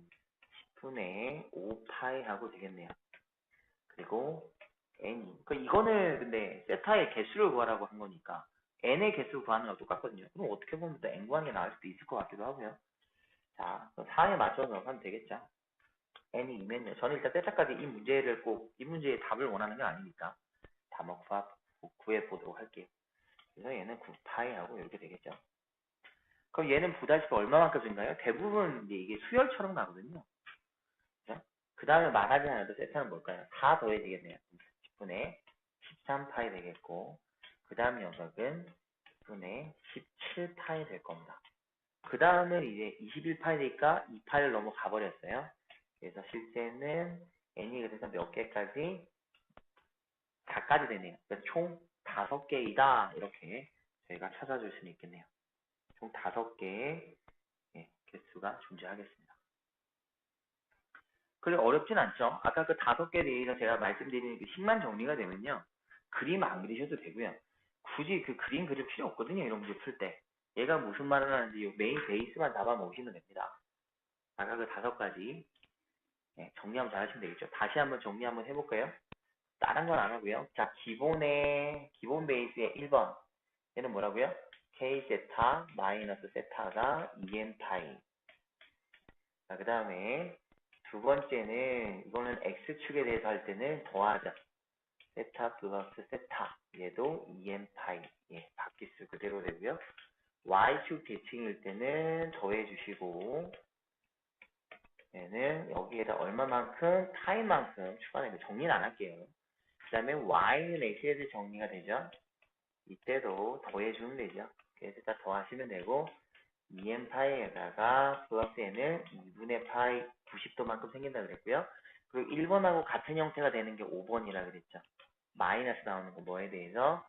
10분의 5파이 하고 되겠네요. 그리고 n이 이거는 근데 세타의 개수를 구하라고 한 거니까 n의 개수 구하는 거랑 똑같거든요. 그럼 어떻게 보면 또 n 구하는 게 나을 수도 있을 것 같기도 하고요. 자, 상황에 맞춰서 하면 되겠죠. n이 2면요. 저는 일단 세타까지 이 문제를 이 문제의 답을 원하는 게 아니니까 답을 구해 보도록 할게요. 그래서 얘는 9파이 하고 이렇게 되겠죠. 그럼 얘는 부다시가 얼마만큼 준가요? 대부분 이제 이게 수열처럼 나거든요. 그 다음에 말하지 않아도 세타는 뭘까요? 4 더해지겠네요. 10분의 13파이 되겠고 그 다음 녀석은 10분의 17파이 될 겁니다. 그 다음은 이제 21파이니까 2파이를 넘어가 버렸어요. 그래서 실제는 n이 그래서 몇 개까지? 4까지 되네요. 그래서 총 5개이다. 이렇게 저희가 찾아줄 수는 있겠네요. 총 5개의 개수가 존재하겠습니다. 그래 어렵진 않죠. 아까 그 5개 대해서 제가 말씀드린 그 식만 정리가 되면요. 그림 안 그리셔도 되고요. 굳이 그 그림 그릴 필요 없거든요. 이런 문제 풀 때. 얘가 무슨 말을 하는지 메인 베이스만 잡아 놓으시면 됩니다. 아까 그 5가지 정리 한번 잘 하시면 되겠죠. 다시 한번 정리 한번 해볼까요? 다른 건 안 하고요. 자, 기본 베이스의 1번. 얘는 뭐라고요? k 세타 마이너스 세타가 2n 파이. 자, 그 다음에 두 번째는 이거는 x축에 대해서 할 때는 더하죠. 세타 플러스 세타. 얘도 2n 파이. 바퀴수 그대로 되고요. y축 대칭일 때는 더해 주시고 얘는 여기에다 얼마만큼 타임만큼 추가되는 정리는 안 할게요. 그 다음에 y는 x에 대해 정리가 되죠. 이때도 더해주면 되죠. 그래서 다 더하시면 되고 2n 파이에다가 플러스 n을 2분의 파이 90도만큼 생긴다 그랬고요. 그리고 1번하고 같은 형태가 되는 게 5번이라 그랬죠. 마이너스 나오는 거 뭐에 대해서?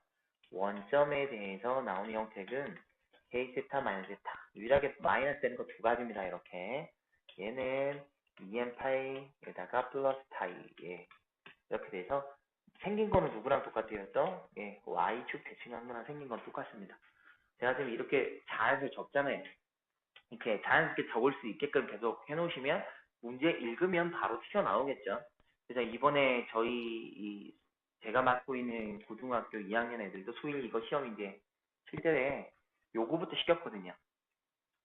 원점에 대해서 나오는 형태는 k 세타 마이너스 세타. 유일하게 마이너스 되는 거 두 가지입니다. 이렇게 얘는 2n 파이에다가 플러스 파이. 이렇게 돼서 생긴 거는 누구랑 똑같아요? 또 y축 대칭한 거랑 생긴 건 똑같습니다. 제가 지금 이렇게 자연스럽게 적잖아요. 이렇게 자연스럽게 적을 수 있게끔 계속 해놓으시면 문제 읽으면 바로 튀어나오겠죠. 그래서 이번에 제가 맡고 있는 고등학교 2학년 애들도 수일 이거 시험 이제 실제에 요거부터 시켰거든요.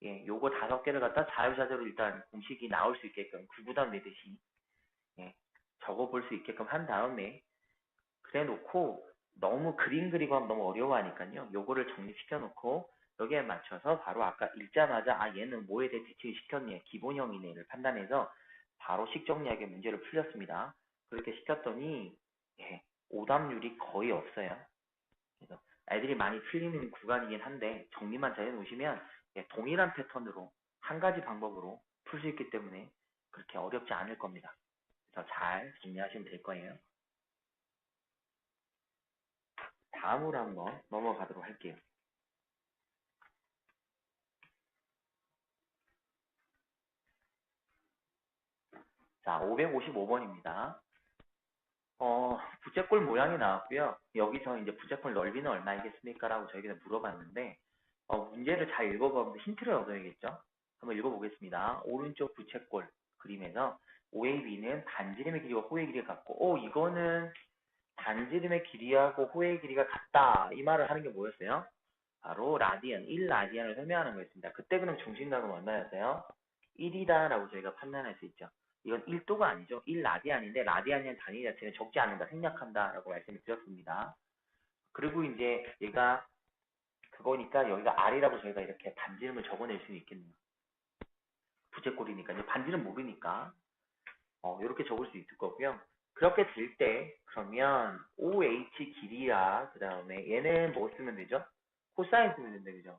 요거 5개를 갖다 자유자재로 일단 공식이 나올 수 있게끔 구구단 내듯이 적어볼 수 있게끔 한 다음에 그래 놓고 너무 그림 그리고 하면 너무 어려워하니까요. 요거를 정리시켜 놓고 여기에 맞춰서 바로 아까 읽자마자 얘는 뭐에 대해 대칭 시켰네 기본형이네를 판단해서 바로 식정리하게 문제를 풀렸습니다. 그렇게 시켰더니 오답률이 거의 없어요. 그래서 애들이 많이 틀리는 구간이긴 한데 정리만 잘 해놓으시면 동일한 패턴으로 한 가지 방법으로 풀 수 있기 때문에 그렇게 어렵지 않을 겁니다. 그래서 잘 정리하시면 될 거예요. 다음으로 한번 넘어가도록 할게요. 자, 555번입니다. 부채꼴 모양이 나왔고요. 여기서 이제 부채꼴 넓이는 얼마이겠습니까? 라고 저에게 물어봤는데, 문제를 잘 읽어보면 힌트를 얻어야겠죠? 한번 읽어보겠습니다. 오른쪽 부채꼴 그림에서 OAB는 반지름의 길이와 호의 길이가 같고, 이거는 반지름의 길이하고 호의 길이가 같다. 이 말을 하는 게 뭐였어요? 바로 라디안, 1라디안을 설명하는 거였습니다. 그때 그럼 중심각은 얼마였어요? 1이다 라고 저희가 판단할 수 있죠. 이건 1도가 아니죠. 1라디안인데 라디안이라는 단위 자체는 적지 않는다, 생략한다 라고 말씀을 드렸습니다. 그리고 이제 얘가 그거니까 여기가 R이라고 저희가 이렇게 반지름을 적어낼 수 있겠네요. 부채꼴이니까 이제 반지름 모르니까 이렇게 적을 수 있을 거고요. 그렇게 될 때 그러면 OH 길이야 그 다음에 얘는 뭐 쓰면 되죠? 코사인 쓰면 된다 그죠?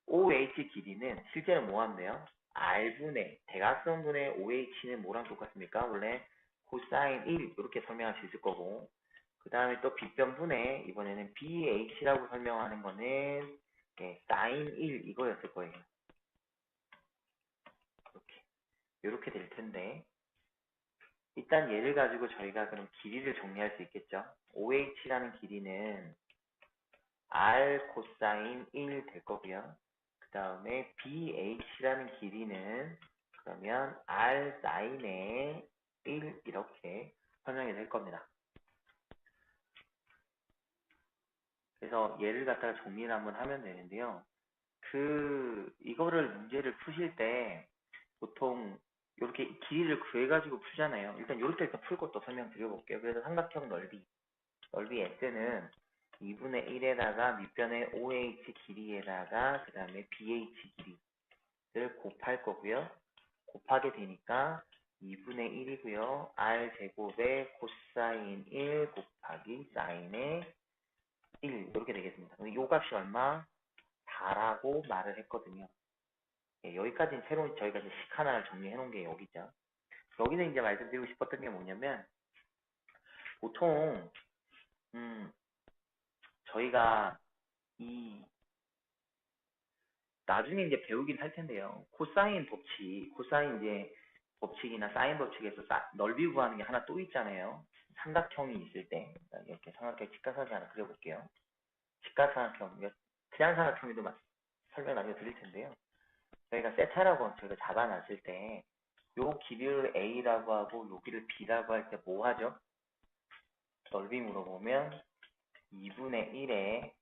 OH 길이는 실제는 뭐 하면 돼요? R분의 대각선분의 OH는 뭐랑 똑같습니까? 원래 코사인 1 이렇게 설명할 수 있을 거고 그 다음에 또 빗변분의 이번에는 BH라고 설명하는 거는 사인 1 이거였을 거예요. 이렇게 될 텐데 일단 얘를 가지고 저희가 그럼 길이를 정리할 수 있겠죠. OH라는 길이는 R 코사인 1 될 거고요. 그 다음에 BH라는 길이는 그러면 R 사인의 1 이렇게 설명이 될 겁니다. 그래서 얘를 갖다가 정리를 한번 하면 되는데요. 이거를 문제를 푸실 때 보통 이렇게 길이를 구해가지고 풀잖아요. 일단 이렇게 일단 풀고 또 설명드려볼게요. 그래서 삼각형 넓이 S는 2분의 1에다가 밑변의 OH 길이에다가 그 다음에 BH 길이를 곱할 거고요. 곱하게 되니까 2분의 1이고요. R 제곱에 코사인 1 곱하기 사인의 1 이렇게 되겠습니다. 이 값이 얼마? 4라고 말을 했거든요. 여기까지는 새로운 저희가 이제 식 하나를 정리해 놓은 게 여기죠. 여기서 이제 말씀드리고 싶었던 게 뭐냐면, 보통, 저희가 이, 나중에 이제 배우긴 할 텐데요. 코사인 이제 법칙이나 사인 법칙에서 넓이 구하는 게 하나 또 있잖아요. 삼각형이 있을 때, 이렇게 삼각형 직각하지 하나 그려볼게요. 직각삼각형, 그냥 삼각형에도 설명 나중에 드릴 텐데요. 저희가 세타라고 저희가 잡아놨을 때, 요 길이를 A라고 하고, 요 길이를 B라고 할 때 뭐 하죠? 넓이 물어보면, 2분의 1에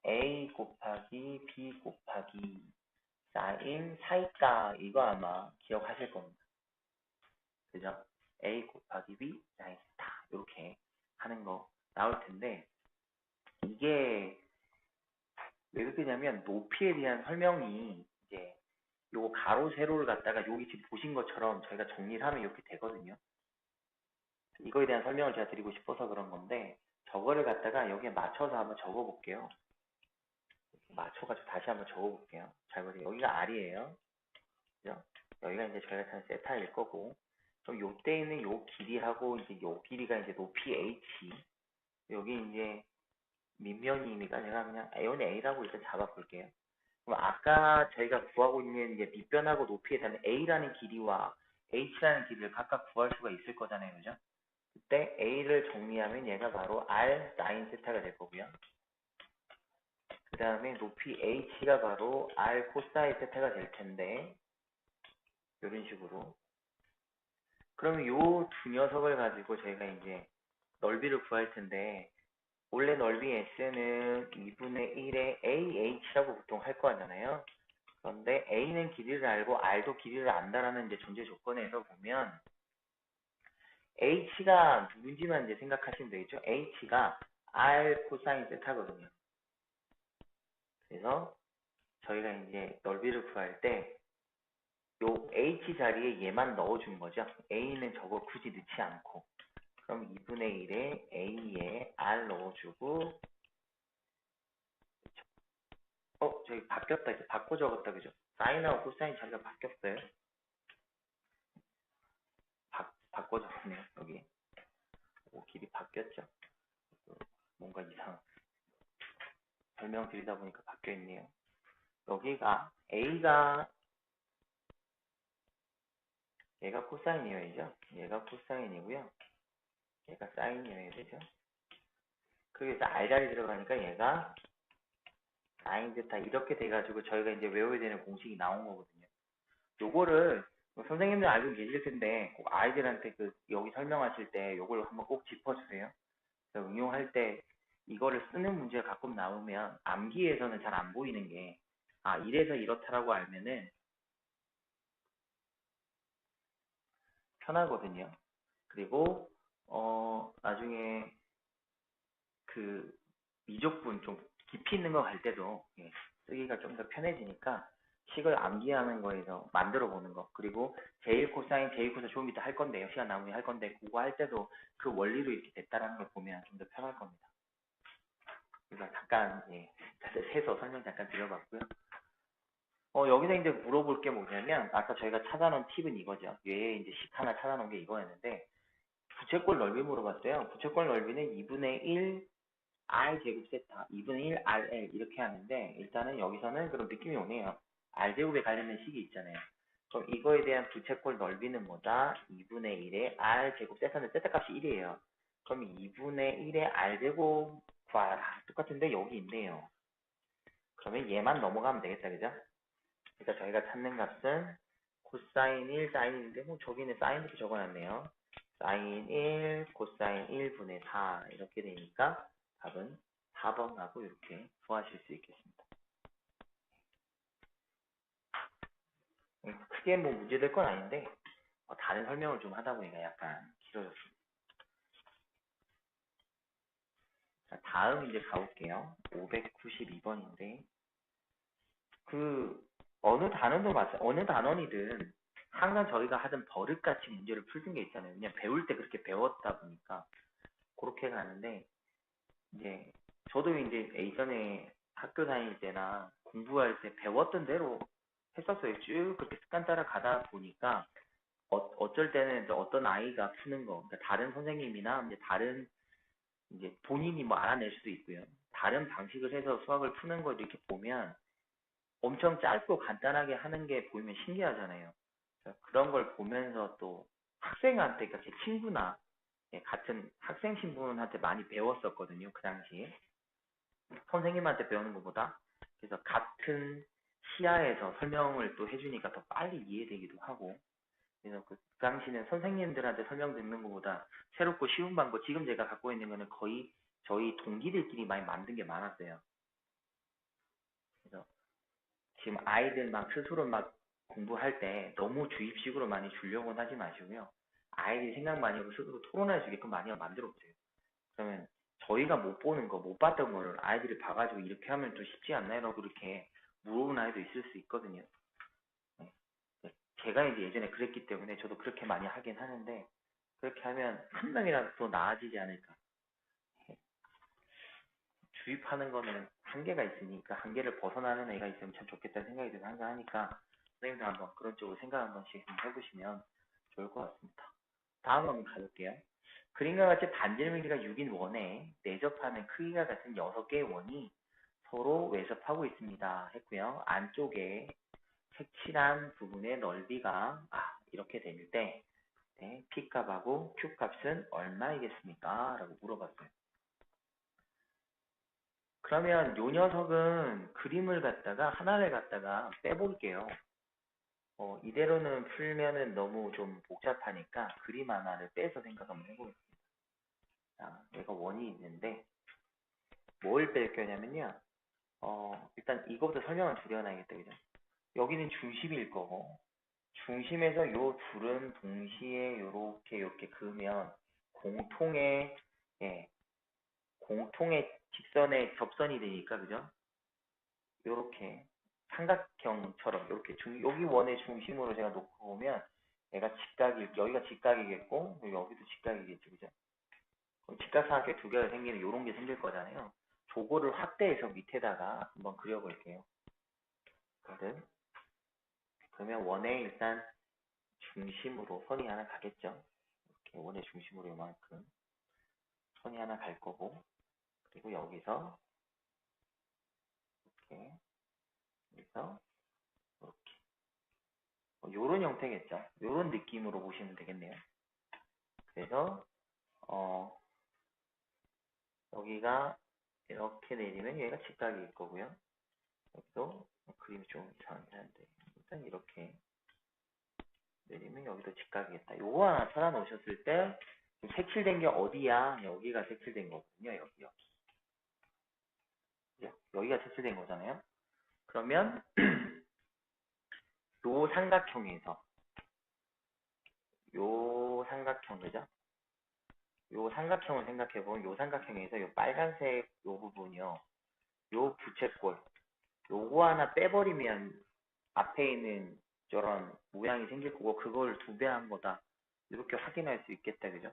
A 곱하기 B 곱하기 사인 사이가 이거 아마 기억하실 겁니다. 그죠? A 곱하기 B 사인 스타 이렇게 하는 거 나올 텐데 이게 왜 그러냐면 높이에 대한 설명이 이제 요 가로 세로를 갖다가 여기 지금 보신 것처럼 저희가 정리를 하면 이렇게 되거든요. 이거에 대한 설명을 제가 드리고 싶어서 그런 건데 저거를 갖다가 여기에 맞춰서 한번 적어 볼게요. 맞춰가지고 다시 한번 적어 볼게요. 잘 보세요. 여기가 R이에요. 그죠? 여기가 이제 저희가 찾는 세타일 거고, 그럼 요때 있는 요 길이하고 이제 요 길이가 이제 높이 h, 여기 이제 밑면이니까 제가 그냥 a1 a라고 일단 잡아볼게요. 그럼 아까 저희가 구하고 있는 이제 밑변하고 높이에 대한 a라는 길이와 h라는 길이를 각각 구할 수가 있을 거잖아요, 그죠? 그때 a를 정리하면 얘가 바로 r sin 세타가 될 거고요. 그 다음에 높이 h가 바로 r 코사인 세타가 될 텐데, 이런 식으로. 그러면 요 두 녀석을 가지고 저희가 이제 넓이를 구할 텐데 원래 넓이 S는 2분의 1의 AH라고 보통 할 거잖아요. 그런데 A는 길이를 알고 R도 길이를 안다라는 이제 존재 조건에서 보면 H가 누군지만 이제 생각하시면 되겠죠. H가 R 코사인 세타거든요. 그래서 저희가 이제 넓이를 구할 때 요 H 자리에 얘만 넣어준 거죠. A는 저거 굳이 넣지 않고. 그럼 2분의 1에 A에 R 넣어주고 저기 바뀌었다. 이제 바꿔 적었다. 그죠? 사인하고 코사인 자리가 바뀌었어요. 바꿔 적었네요. 여기. 길이 바뀌었죠? 뭔가 이상. 설명드리다 보니까 바뀌어 있네요. 여기가 A가 얘가 코사인이어야죠. 얘가 코사인이고요. 얘가 사인이어야 되죠. 그래서 R 자리 들어가니까 얘가 사인 제타 이렇게 돼가지고 저희가 이제 외워야 되는 공식이 나온 거거든요. 요거를 선생님들 알고 계실 텐데 꼭 아이들한테 여기 설명하실 때 요걸 한번 꼭 짚어주세요. 응용할 때 이거를 쓰는 문제가 가끔 나오면 암기에서는 잘 안 보이는 게 이래서 이렇다라고 알면은 편하거든요. 그리고 나중에 그 미적분 좀 깊이 있는 거 갈 때도 쓰기가 좀 더 편해지니까 식을 암기하는 거에서 만들어 보는 거 그리고 제일 코사인 제일 코사 조금 이따 할 건데요. 시간 남으면 할 건데 그거 할 때도 그 원리로 이렇게 됐다라는 걸 보면 좀 더 편할 겁니다. 그래서 잠깐 세서 설명 잠깐 드려봤고요. 여기서 이제 물어볼 게 뭐냐면 아까 저희가 찾아놓은 팁은 이거죠. 얘 이제 식 하나 찾아놓은 게 이거였는데 부채꼴 넓이 물어봤어요. 부채꼴 넓이는 2분의 1 R 제곱 세타 2분의 1 RL 이렇게 하는데 일단은 여기서는 그런 느낌이 오네요. R 제곱에 관련된 식이 있잖아요. 그럼 이거에 대한 부채꼴 넓이는 뭐다? 2분의 1의 R 제곱 세타는 세타 값이 1이에요. 그럼 2분의 1의 R 제곱 구하라. 똑같은데 여기 있네요. 그러면 얘만 넘어가면 되겠다, 그죠? 그러니까 저희가 찾는 값은 코사인 1, 사인 1인데 뭐 저기는 사인부터 적어놨네요. 사인 1, 코사인 1분의 4 이렇게 되니까 답은 4번하고 이렇게 구하실 수 있겠습니다. 크게 뭐 문제될 건 아닌데 다른 설명을 좀 하다 보니까 약간 길어졌습니다. 자, 다음 이제 가볼게요. 592번인데 어느 단원이든 항상 저희가 하던 버릇같이 문제를 풀던 게 있잖아요. 그냥 배울 때 그렇게 배웠다 보니까 그렇게 가는데 이제 저도 이제 예전에 학교 다닐 때나 공부할 때 배웠던 대로 했었어요. 쭉 그렇게 습관 따라 가다 보니까 어쩔 때는 이제 어떤 아이가 푸는 거, 그러니까 다른 선생님이나 이제 다른 이제 본인이 뭐 알아낼 수도 있고요. 다른 방식을 해서 수학을 푸는 걸 이렇게 보면 엄청 짧고 간단하게 하는 게 보이면 신기하잖아요. 그런 걸 보면서 또 학생한테, 그러니까 제 친구나 예, 같은 학생 신분한테 많이 배웠었거든요. 그 당시에. 선생님한테 배우는 것보다. 그래서 같은 시야에서 설명을 또 해주니까 더 빨리 이해되기도 하고. 그래서 그 당시는 선생님들한테 설명 듣는 것보다 새롭고 쉬운 방법, 지금 제가 갖고 있는 거는 거의 저희 동기들끼리 많이 만든 게 많았어요. 그래서 지금 아이들 막 스스로 막 공부할 때 너무 주입식으로 많이 주려고는 하지 마시고요. 아이들이 생각 많이 하고 스스로 토론할 수 있게끔 많이 만들어 보세요. 그러면 저희가 못 보는 거, 못 봤던 거를 아이들이 봐가지고 이렇게 하면 좀 쉽지 않나요? 라고 이렇게 물어보는 아이도 있을 수 있거든요. 네. 네. 제가 이제 예전에 그랬기 때문에 저도 그렇게 많이 하긴 하는데, 그렇게 하면 한 명이라도 더 나아지지 않을까. 네. 주입하는 거는 한계가 있으니까 한계를 벗어나는 애가 있으면 참 좋겠다는 생각이 좀 항상 하니까 선생님도 한번 그런 쪽으로 생각 한 번씩 해보시면 좋을 것 같습니다. 다음 한번 가볼게요. 그림과 같이 반지름길이가 6인 원에 내접하는 크기가 같은 6개의 원이 서로 외접하고 있습니다. 했고요. 안쪽에 색칠한 부분의 넓이가 이렇게 될 때 네, P값하고 Q값은 얼마이겠습니까? 라고 물어봤어요. 그러면 요 녀석은 그림을 갖다가 하나를 갖다가 빼볼게요. 이대로는 풀면은 너무 좀 복잡하니까 그림 하나를 빼서 생각 한번 해보겠습니다. 자, 얘가 원이 있는데 뭘 뺄 거냐면요. 일단 이거부터 설명을 드려놔야겠다, 그죠? 여기는 중심일 거고 중심에서 요 둘은 동시에 요렇게 그으면 공통의 예, 공통의 직선의 접선이 되니까 그죠? 요렇게 삼각형처럼 이렇게 여기 원의 중심으로 제가 놓고 보면 얘가 여기가 직각이겠고 여기도 직각이겠죠, 그죠? 그럼 직각삼각형 두 개가 생기는 요런 게 생길 거잖아요. 저거를 확대해서 밑에다가 한번 그려볼게요. 그러면 원에 일단 중심으로 선이 하나 가겠죠. 이렇게 원의 중심으로 요만큼 선이 하나 갈 거고, 그리고 여기서 이렇게 여기서 이렇게 요런 형태겠죠. 요런 느낌으로 보시면 되겠네요. 그래서 여기가 이렇게 내리면 얘가 직각일 거고요. 여기도 그림이 좀 이상하긴 한데 일단 이렇게 내리면 여기도 직각이겠다. 요거 하나 찾아놓으셨을 때 색칠된 게 어디야? 여기가 색칠된 거거든요. 여기. 여기가 색칠된 거잖아요. 그러면 요 삼각형에서 요 삼각형 그죠? 요 삼각형을 생각해보면 요 삼각형에서 요 빨간색 요 부분이요. 요 부채꼴 요거 하나 빼버리면 앞에 있는 저런 모양이 생길 거고 그걸 2배 한 거다. 이렇게 확인할 수 있겠다. 그죠?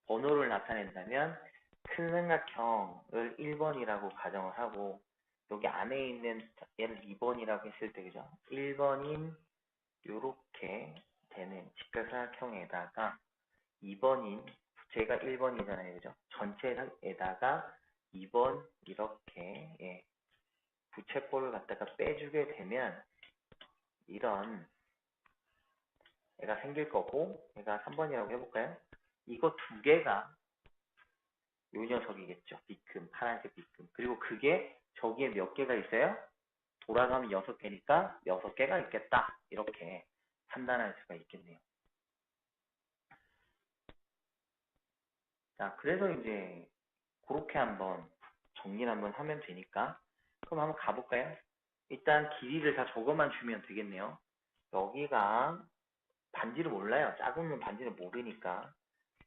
번호를 나타낸다면 큰 삼각형을 1번이라고 가정을 하고 여기 안에 있는 얘를 2번이라고 했을 때 그죠? 1번인 요렇게 되는 직각삼각형에다가 2번인 부채가 1번이잖아요. 그죠? 전체에다가 2번 이렇게 부채꼴을 갖다가 빼주게 되면 이런 애가 생길 거고 얘가 3번이라고 해볼까요? 이거 2개가 요 녀석이겠죠. B금, 파란색 B금. 그리고 그게 저기에 몇 개가 있어요? 돌아가면 6개니까 6개가 있겠다. 이렇게 판단할 수가 있겠네요. 자, 그래서 이제 그렇게 한번 정리를 한번 하면 되니까 그럼 한번 가볼까요? 일단 길이를 다 적어만 주면 되겠네요. 여기가 반지를 몰라요. 작으면 반지를 모르니까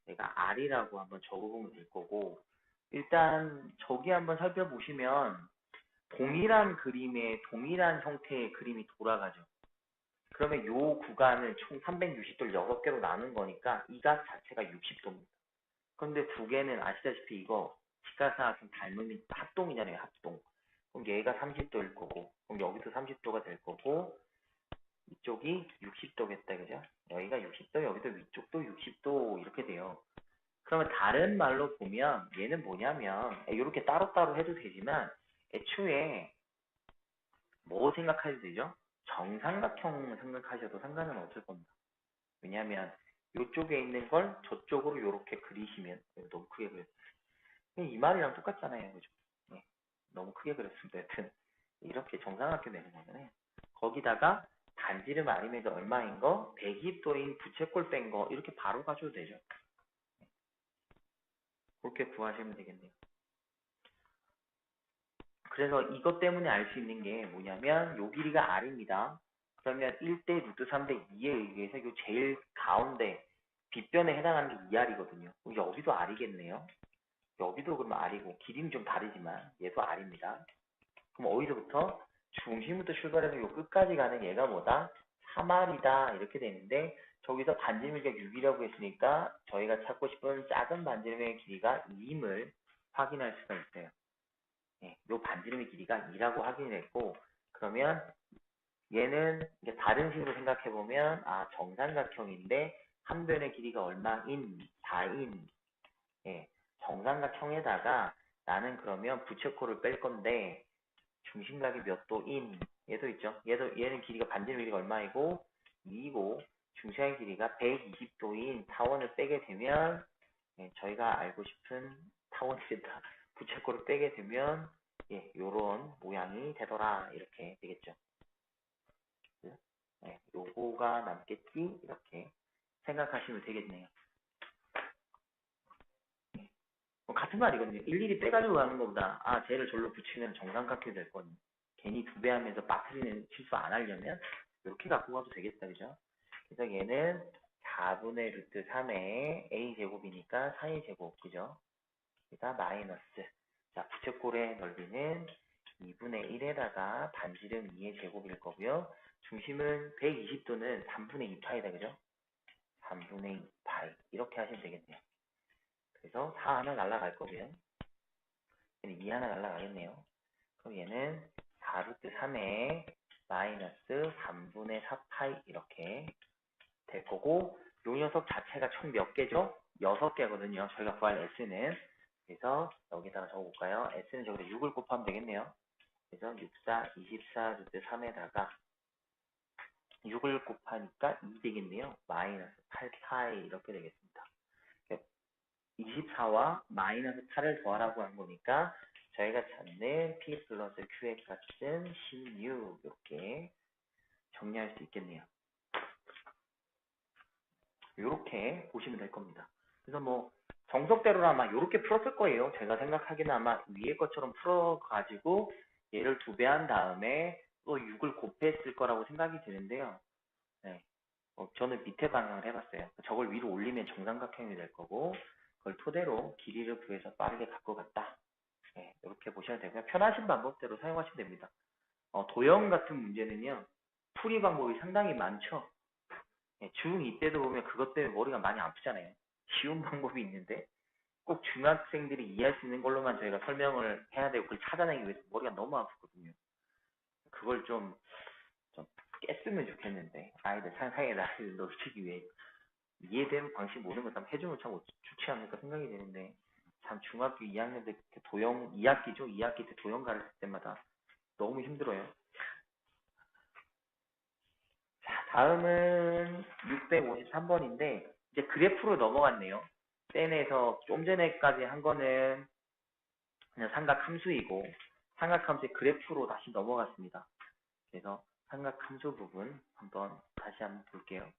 내가 R이라고 한번 적어보면 될 거고 일단 저기 한번 살펴보시면 동일한 그림의 동일한 형태의 그림이 돌아가죠. 그러면 요 구간을 총 360도를 6개로 나눈 거니까 이 각 자체가 60도입니다. 그런데 2개는 아시다시피 이거 직각삼각형 닮은 합동이잖아요. 합동. 그럼 얘가 30도일 거고 그럼 여기도 30도가 될 거고 이쪽이 60도겠다, 그죠? 여기가 60도, 여기도 위쪽도 60도 이렇게 돼요. 그러면 다른 말로 보면 얘는 뭐냐면 이렇게 따로따로 해도 되지만 애초에 뭐 생각하셔도 되죠? 정삼각형 생각하셔도 상관은 없을 겁니다. 왜냐하면 이쪽에 있는 걸 저쪽으로 이렇게 그리시면 너무 크게 그렸어요. 이 말이랑 똑같잖아요, 그죠? 네, 너무 크게 그렸습니다. 여튼 이렇게 정삼각형 되는 거잖아요. 거기다가 반지름 아니면서 얼마인 거, 120도인 부채꼴 뺀 거 이렇게 바로 가셔도 되죠. 그렇게 구하시면 되겠네요. 그래서 이것 때문에 알 수 있는 게 뭐냐면 요 길이가 R입니다. 그러면 1대 루트 3대 2에 의해서 요 제일 가운데 빗변에 해당하는 게 2R이거든요. 여기도 R이겠네요. 여기도 그러면 R이고 길이는 좀 다르지만 얘도 R입니다. 그럼 어디서부터? 중심부터 출발해서 요 끝까지 가는 얘가 뭐다? 3R이다 이렇게 되는데 저기서 반지름이 6이라고 했으니까 저희가 찾고 싶은 작은 반지름의 길이가 2임을 확인할 수가 있어요. 예, 요 반지름의 길이가 2라고 확인했고 그러면 얘는 이제 다른 식으로 생각해 보면 정삼각형인데 한 변의 길이가 얼마인? 4인. 예, 정삼각형에다가 나는 그러면 부채꼴을 뺄 건데 중심각이 몇 도인? 얘도 있죠. 얘는 길이가 반지름 길이가 얼마이고 2이고 중심의 길이가 120도인 타원을 빼게 되면 예, 저희가 알고 싶은 타원이다. 부채꼴을 빼게 되면 예, 요런 모양이 되더라 이렇게 되겠죠. 예, 요거가 남겠지 이렇게 생각하시면 되겠네요. 예, 같은 말이거든요. 일일이 빼가지고 가는 것보다 쟤를 절로 붙이면 정삼각형이 될 거니 괜히 2배 하면서 빠뜨리는 실수 안 하려면 이렇게 갖고 가도 되겠다 그죠? 그래서 얘는 4분의 루트 3의 a제곱이니까 4의 제곱 그죠? 그러니까 마이너스 자 부채꼴의 넓이는 2분의 1에다가 반지름 2의 제곱일 거고요. 중심은 120도는 3분의 2파이다 그죠? 3분의 2파이 이렇게 하시면 되겠네요. 그래서 4 하나 날라갈 거고요. 얘는 2 하나 날라가겠네요. 그럼 얘는 4루트 3에 마이너스 3분의 4파이 이렇게 될 거고 요 녀석 자체가 총 몇 개죠? 6개거든요. 저희가 구할 S는. 그래서 여기다가 적어볼까요? S는 저기다 6을 곱하면 되겠네요. 그래서 6, 4, 24 루트 3에다가 6을 곱하니까 2 되겠네요. 마이너스 8파이 이렇게 되겠습니다. 24와 마이너스 8을 더하라고 한 거니까 저희가 찾는 P 플러스 Q의 값은 16 이렇게 정리할 수 있겠네요. 이렇게 보시면 될 겁니다. 그래서 뭐 정석대로는 아마 이렇게 풀었을 거예요. 제가 생각하기는 아마 위에 것처럼 풀어가지고 얘를 2배 한 다음에 또 6을 곱했을 거라고 생각이 드는데요. 네. 저는 밑에 방향을 해봤어요. 저걸 위로 올리면 정삼각형이 될 거고 그걸 토대로 길이를 구해서 빠르게 갖고 갔다. 네, 이렇게 보셔야 되고요. 편하신 방법대로 사용하시면 됩니다. 도형 같은 문제는요. 풀이 방법이 상당히 많죠. 네, 중2 때도 보면 그것 때문에 머리가 많이 아프잖아요. 쉬운 방법이 있는데 꼭 중학생들이 이해할 수 있는 걸로만 저희가 설명을 해야 되고 그걸 찾아내기 위해서 머리가 너무 아프거든요. 그걸 좀 깼으면 좋겠는데 아이들 상상의 나이를 넓히기 위해 이해되는 방식 모든 걸 다 해주면 참 좋지 않을까 생각이 되는데 참 중학교 2학년 때 도형 2학기죠. 2학기 때 도형 가르칠 때마다 너무 힘들어요. 자, 다음은 653번인데 이제 그래프로 넘어갔네요. 땐에서 좀 전에까지 한 거는 그냥 삼각함수이고 삼각함수의 그래프로 다시 넘어갔습니다. 그래서 삼각함수 부분 다시 한번 볼게요.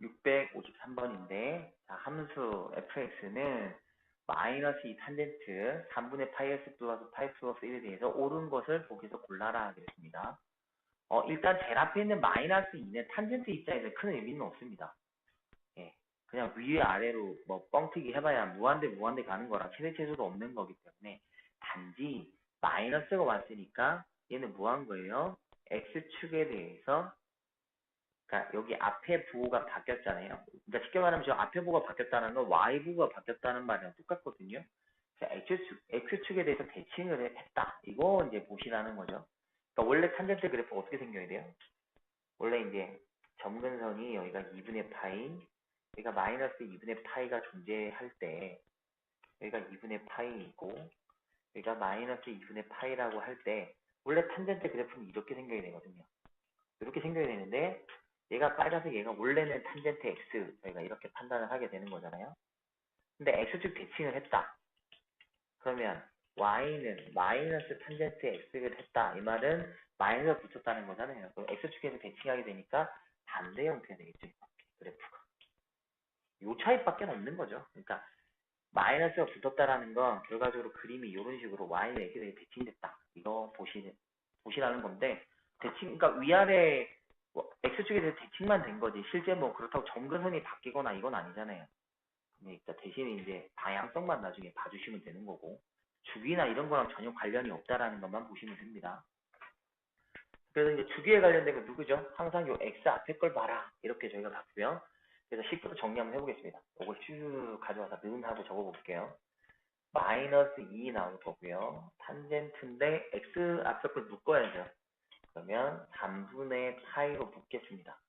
653번인데 함수 fx는 마이너스 2 탄젠트 3분의 파이 x 플러스 파이 플러스 1에 대해서 옳은 것을 보기에서 골라라 그랬습니다. 일단 제일 앞에 있는 마이너스 2는 탄젠트 입장에서 큰 의미는 없습니다. 예, 그냥 위에 아래로 뭐 뻥튀기 해봐야 무한대 가는 거라 최대 최소도 없는 거기 때문에 단지 마이너스가 왔으니까 얘는 뭐 한 거예요? x축에 대해서 그러니까 여기 앞에 부호가 바뀌었잖아요. 그러니까 쉽게 말하면 저 앞에 부호가 바뀌었다는 건 y 부호가 바뀌었다는 말이랑 똑같거든요. x축에 대해서 대칭을 했다. 이거 이제 보시라는 거죠. 그러니까 원래 탄젠트 그래프가 어떻게 생겨야 돼요? 원래 이제 점근선이 여기가 2분의 파이, 여기가 마이너스 2분의 파이가 존재할 때, 여기가 2분의 파이이고, 여기가 마이너스 2분의 파이라고 할 때, 원래 탄젠트 그래프는 이렇게 생겨야 되거든요. 이렇게 생겨야 되는데, 얘가 빨간색, 얘가 원래는 탄젠트 x, 저희가 이렇게 판단을 하게 되는 거잖아요. 근데 x축 대칭을 했다. 그러면 y는 마이너스 탄젠트 x를 했다. 이 말은 마이너스가 붙였다는 거잖아요. 그럼 x축에서 대칭하게 되니까 반대 형태가 되겠죠. 그래프가. 요 차이밖에 없는 거죠. 그러니까 마이너스가 붙었다라는 건 결과적으로 그림이 이런 식으로 y는 x에 대칭됐다. 이거 보시라는 건데 대칭, 그러니까 위아래 x축에 대해서 대칭만 된 거지 실제 뭐 그렇다고 점근선이 바뀌거나 이건 아니잖아요. 그러니까 대신에 이제 방향성만 나중에 봐주시면 되는 거고 주기나 이런 거랑 전혀 관련이 없다라는 것만 보시면 됩니다. 그래서 이제 주기에 관련된 건 누구죠? 항상 요 x 앞에 걸 봐라 이렇게 저희가 봤고요. 그래서 10부터 정리 한번 해보겠습니다. 이걸 쭉 가져와서 는하고 적어볼게요. 마이너스 2 나올 거고요. 탄젠트인데 x 앞에 걸 묶어야죠. 그러면 3분의 파이로 묶겠습니다.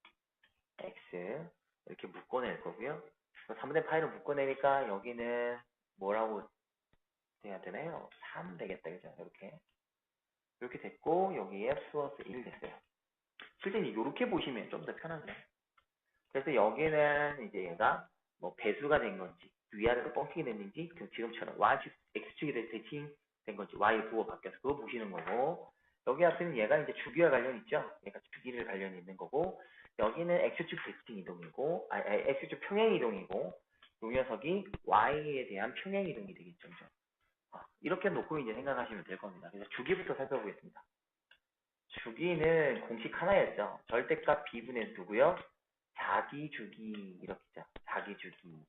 x 이렇게 묶어낼 거고요. 3분의 파이로 묶어내니까 여기는 뭐라고 돼야 되나요? 3 되겠다. 그죠? 이렇게 됐고 여기에 플러스 1 됐어요. 실제 이렇게 보시면 좀 더 편하죠. 그래서 여기는 이제 얘가 뭐 배수가 된 건지 위아래로 뻥튀기 됐는지 지금처럼 y축 x축이 대칭된 건지 y 부호 바뀌어서 그거 보시는 거고 여기 앞에는 얘가 이제 주기와 관련 있죠. 얘가 주기를 관련이 있는 거고 여기는 x축 대칭 이동이고 x축 평행 이동이고 이 녀석이 y에 대한 평행 이동이 되겠죠. 그죠? 이렇게 놓고 이제 생각하시면 될 겁니다. 그래서 주기부터 살펴보겠습니다. 주기는 공식 하나였죠. 절대값 b분의 누구요? 자기 주기 이렇게 죠. 자기 주기.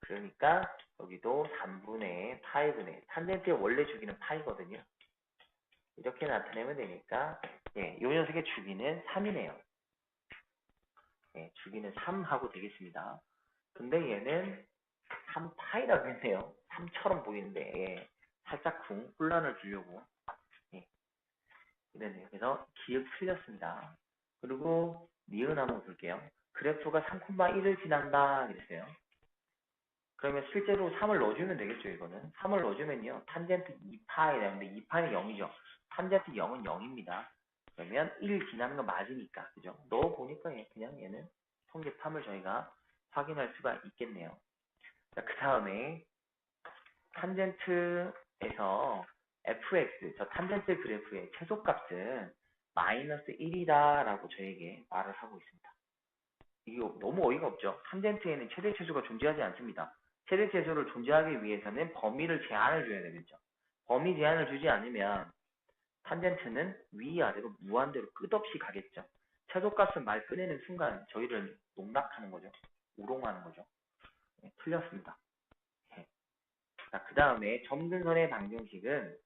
그러니까 여기도 3분의 파이분의 탄젠트의 원래 주기는 파이거든요. 이렇게 나타내면 되니까 이 녀석의 주기는 3이네요. 주기는 3 하고 되겠습니다. 근데 얘는 3파이라고 했네요. 3처럼 보이는데 살짝 혼란을 주려고 이랬네요. 그래서 기억 틀렸습니다. 그리고 니은 한번 볼게요. 그래프가 3,1을 지난다 그랬어요. 그러면 실제로 3을 넣어주면 되겠죠. 이거는 3을 넣어주면요. 탄젠트 2파이라 근데 2파이는 0이죠. 탄젠트 0은 0입니다. 그러면 1 지나는 거 맞으니까 그죠? 넣어보니까 그냥 얘는 성립함을 저희가 확인할 수가 있겠네요. 자, 그 다음에 탄젠트에서 fx, 저 탄젠트 그래프의 최소값은 마이너스 1이다 라고 저에게 말을 하고 있습니다. 이거 너무 어이가 없죠. 탄젠트에는 최대 최소가 존재하지 않습니다. 최대 최소를 존재하기 위해서는 범위를 제한을 줘야 되겠죠. 범위 제한을 주지 않으면 탄젠트는 위아래로 무한대로 끝없이 가겠죠. 최소값은 말 꺼내는 순간 저희를 농락하는 거죠. 우롱하는 거죠. 틀렸습니다. 자, 그 다음에 점근선의 방정식은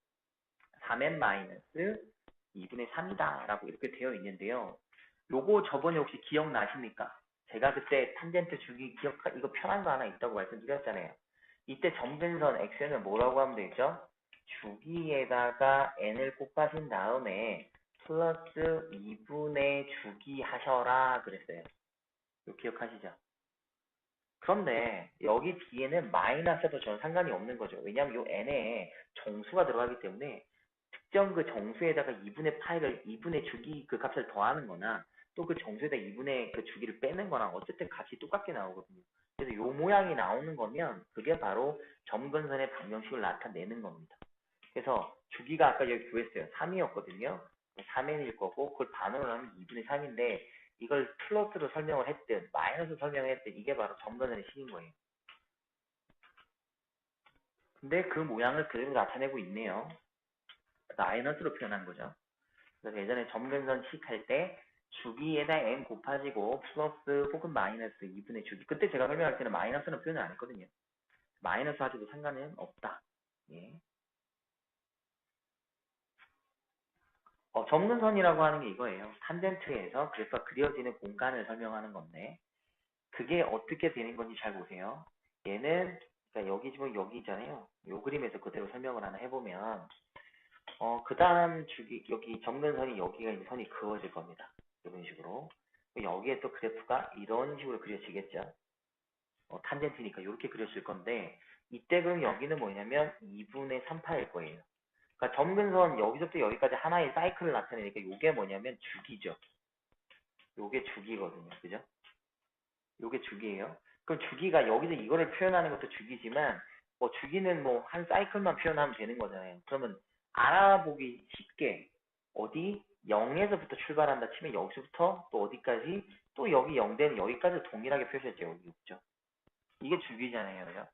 3n 마이너스 2분의 3이다 라고 이렇게 되어 있는데요. 요거 저번에 혹시 기억나십니까? 제가 그때 탄젠트 주기 이거 편한 거 하나 있다고 말씀드렸잖아요. 이때 점근선 x는 뭐라고 하면 되죠? 주기에다가 n을 곱하신 다음에 플러스 2분의 주기 하셔라 그랬어요. 이거 기억하시죠? 그런데 여기 뒤에는 마이너스도 전혀 상관이 없는 거죠. 왜냐하면 요 n에 정수가 들어가기 때문에 특정 그 정수에다가 2분의 파이를 2분의 주기 그 값을 더하는 거나 또 그 정수에다 2분의 그 주기를 빼는 거나 어쨌든 값이 똑같게 나오거든요. 그래서 요 모양이 나오는 거면 그게 바로 점근선의 방정식을 나타내는 겁니다. 그래서 주기가 아까 여기 구했어요. 3이었거든요. 3n일 거고 그걸 반으로 하면 2분의 3인데 이걸 플러스로 설명을 했든 마이너스로 설명을 했든 이게 바로 점근선의 식인 거예요. 근데 그 모양을 그대로 나타내고 있네요. 마이너스로 표현한 거죠. 그래서 예전에 점근선 식 할 때 주기에다 n 곱하지고 플러스 혹은 마이너스 2분의 주기. 그때 제가 설명할 때는 마이너스는 표현을 안 했거든요. 마이너스 하셔도 상관은 없다. 예. 점근선이라고 하는 게 이거예요. 탄젠트에서 그래프가 그려지는 공간을 설명하는 건데 그게 어떻게 되는 건지 잘 보세요. 얘는 그러니까 여기 지금 여기 있잖아요. 요 그림에서 그대로 설명을 하나 해보면 그 다음 주기, 여기 점근선이 여기가 이제 선이 그어질 겁니다. 이런 식으로. 여기에 또 그래프가 이런 식으로 그려지겠죠. 탄젠트니까 이렇게 그려질 건데, 이때 그럼 여기는 뭐냐면 2분의 3파일 거예요. 그러니까 점근선 여기서부터 여기까지 하나의 사이클을 나타내니까 이게 뭐냐면 주기죠. 요게 주기거든요. 그죠? 요게 주기예요. 그럼 주기가 여기서 이거를 표현하는 것도 주기지만 뭐 주기는 뭐 한 사이클만 표현하면 되는 거잖아요. 그러면 알아보기 쉽게 어디 0에서부터 출발한다 치면 여기서부터 또 어디까지 또 여기 0 되는 여기까지 동일하게 표시했죠. 여기 있죠. 이게 주기잖아요. 그죠?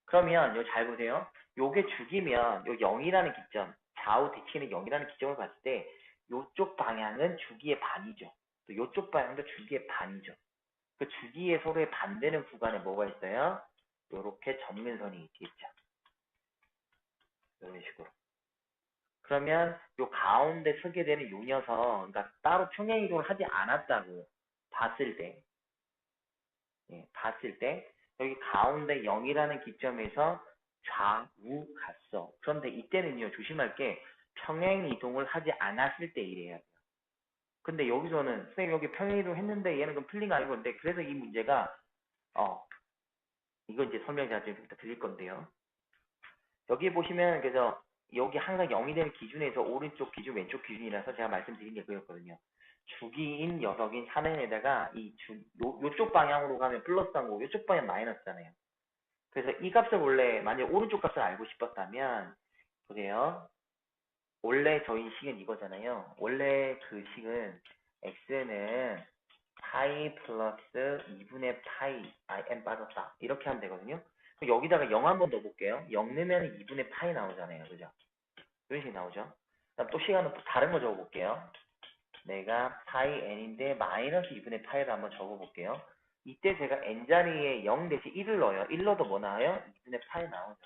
그러면 요 잘 보세요. 요게 주기면 요 0이라는 기점, 좌우 대칭의 0이라는 기점을 봤을 때 요쪽 방향은 주기의 반이죠. 또 요쪽 방향도 주기의 반이죠. 그 주기의 서로의 반대는 구간에 뭐가 있어요? 요렇게 점근선이 있겠죠. 이런 식으로. 그러면 요 가운데 서게 되는 요 녀석, 그러니까 따로 평행 이동을 하지 않았다고 봤을 때, 봤을 때 여기 가운데 0이라는 기점에서 좌우 갔어. 그런데 이때는요 조심할 게 평행 이동을 하지 않았을 때 이래야 돼요. 근데 여기서는 선생님 여기 평행 이동 했는데 얘는 그럼 풀린 거 아니고 근데 그래서 이 문제가 이거 이제 설명 제가 좀 이따 드릴 건데요. 여기 보시면 그래서 여기 항상 0이 되는 기준에서 오른쪽 기준, 왼쪽 기준이라서 제가 말씀드린 게 그였거든요. 주기인 녀석인 3n에다가 요쪽 방향으로 가면 플러스한 거고 요쪽 방향 마이너스잖아요. 그래서 이 값을 원래 만약 오른쪽 값을 알고 싶었다면 보세요. 원래 저희 식은 이거잖아요. 원래 그 식은 x는 파이 플러스 2분의 파이 n 빠졌다. 이렇게 하면 되거든요. 그럼 여기다가 0 한번 넣어볼게요. 0 넣으면 2분의 파이 나오잖아요. 그죠? 이런 식이 나오죠. 그럼 또 시간은 또 다른 거 적어볼게요. 내가 파이 n인데 마이너스 2분의 파이를 한번 적어볼게요. 이때 제가 n자리에 0 대신 1을 넣어요. 1 넣어도 뭐 나와요? 2분의 파이 나오죠.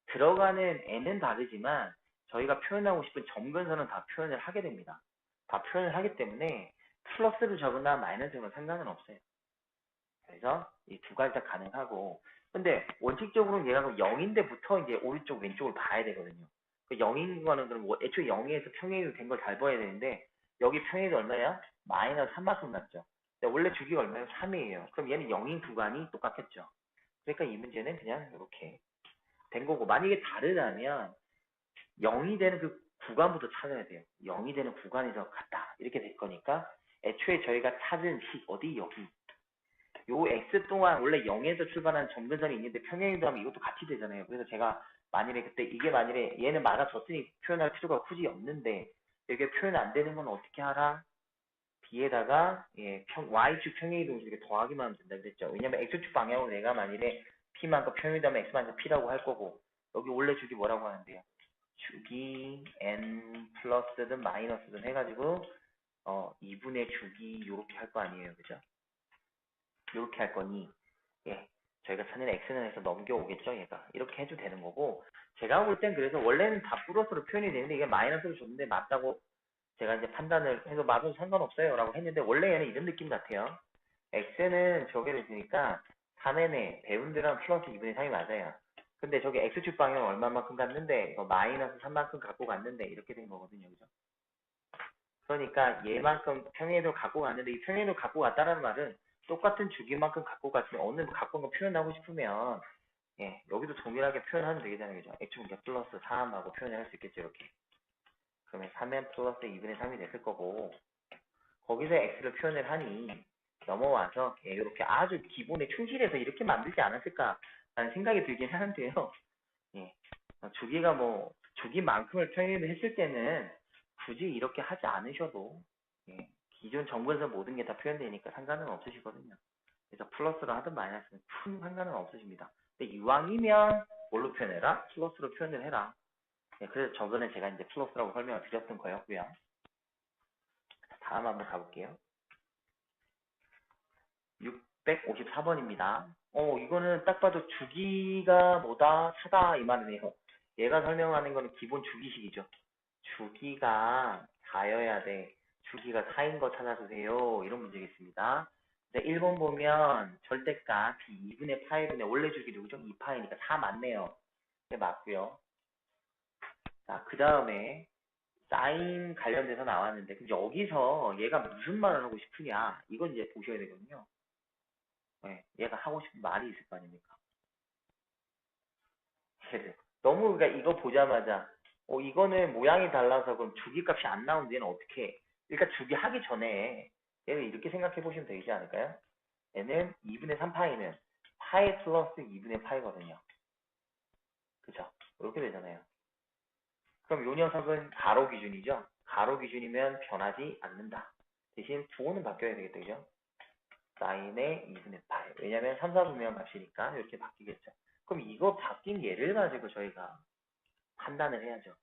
들어가는 n은 다르지만 저희가 표현하고 싶은 점근선은 다 표현을 하게 됩니다. 다 표현을 하기 때문에 플러스를 적으나 마이너스는 상관은 없어요. 그래서 이 두 가지 다 가능하고 근데 원칙적으로는 얘가 0인데부터 이제 오른쪽 왼쪽을 봐야 되거든요. 그 0인 거는 그럼 뭐 애초에 0에서 평행이 된 걸 잘 봐야 되는데 여기 평행이 얼마야? 마이너스 3만큼 났죠. 근데 원래 주기가 얼마예요? 3이에요. 그럼 얘는 0인 구간이 똑같겠죠. 그러니까 이 문제는 그냥 이렇게 된 거고 만약에 다르다면 0이 되는 그 구간부터 찾아야 돼요. 0이 되는 구간에서 갔다 이렇게 될 거니까 애초에 저희가 찾은 식 어디 여기 요 x 동안 원래 0에서 출발하는 점근선이 있는데 평행이동 하면 이것도 같이 되잖아요. 그래서 제가 만일에 그때 이게 만일에 얘는 막아줬으니 표현할 필요가 굳이 없는데 이게 표현 안 되는 건 어떻게 하라? b에다가 y축 평행이동 이렇게 더하기만 하면 된다 그랬죠. 왜냐면 x축 방향으로 내가 만일에 p만큼 평행이동하면 x만큼 p라고 할 거고 여기 원래 주기 뭐라고 하는데요? 주기 n 플러스든 마이너스든 해가지고 2분의 주기 요렇게 할 거 아니에요. 그죠? 요렇게 할 거니 저희가 찾는 x는 해서 넘겨오겠죠. 얘가 이렇게 해도 되는 거고 제가 볼 땐 그래서 원래는 다 플러스로 표현이 되는데 이게 마이너스로 줬는데 맞다고 제가 이제 판단을 해서 맞아도 상관없어요 라고 했는데 원래 얘는 이런 느낌 같아요. x는 저게 있으니까 3n에 배운 대로 플러스 2분의 3이 맞아요. 근데 저기 x축 방향은 얼마만큼 갔는데 마이너스 3만큼 갖고 갔는데 이렇게 된 거거든요. 그죠? 그러니까 얘만큼 평행도 갖고 갔는데 이 평행도 갖고 갔다는 말은 똑같은 주기만큼 갖고 갔으면 어느 갖고 온 거 표현하고 싶으면 여기도 동일하게 표현하면 되겠잖아요. 그죠? x축 플러스 3하고 표현을 할 수 있겠죠. 이렇게. 그러면 3n 플러스 2분의 3이 됐을 거고 거기서 x를 표현을 하니 넘어와서 이렇게 아주 기본에 충실해서 이렇게 만들지 않았을까라는 생각이 들긴 하는데요. 주기가 주기만큼을 평행을 했을 때는 굳이 이렇게 하지 않으셔도 기존 정보에서 모든 게 다 표현되니까 상관은 없으시거든요. 그래서 플러스로 하든 마이너스는 큰 상관은 없으십니다. 근데 이왕이면 뭘로 표현해라? 플러스로 표현을 해라. 그래서 저번에 제가 이제 플러스라고 설명을 드렸던 거였고요. 다음 한번 가볼게요. 654번입니다. 이거는 딱 봐도 주기가 뭐다, 차다 이 말이네요. 얘가 설명하는 거는 기본 주기식이죠. 주기가 4여야 돼. 주기가 4인 거 찾아주세요. 이런 문제겠습니다. 1번 보면 절대값 2분의 파이분의 원래 주기 누구죠? 2파이니까 4 맞네요. 네, 맞고요. 자, 그 다음에 사인 관련돼서 나왔는데 그럼 여기서 얘가 무슨 말을 하고 싶으냐 이건 이제 보셔야 되거든요. 네, 얘가 하고 싶은 말이 있을 거 아닙니까? 너무 그러니까 이거 보자마자 이거는 모양이 달라서 그럼 주기값이 안 나오는데 얘는 어떻게 해? 그러니까 주기 하기 전에 얘는 이렇게 생각해 보시면 되지 않을까요? 얘는 2분의 3파이는 파이 플러스 2분의 파이거든요. 그죠? 이렇게 되잖아요. 그럼 요 녀석은 가로 기준이죠? 가로 기준이면 변하지 않는다. 대신 부호는 바뀌어야 되겠다. 그죠? 사인의 2분의 파이. 왜냐면 3, 4분면 값이니까 이렇게 바뀌겠죠. 그럼 이거 바뀐 예를 가지고 저희가 판단을 해야죠.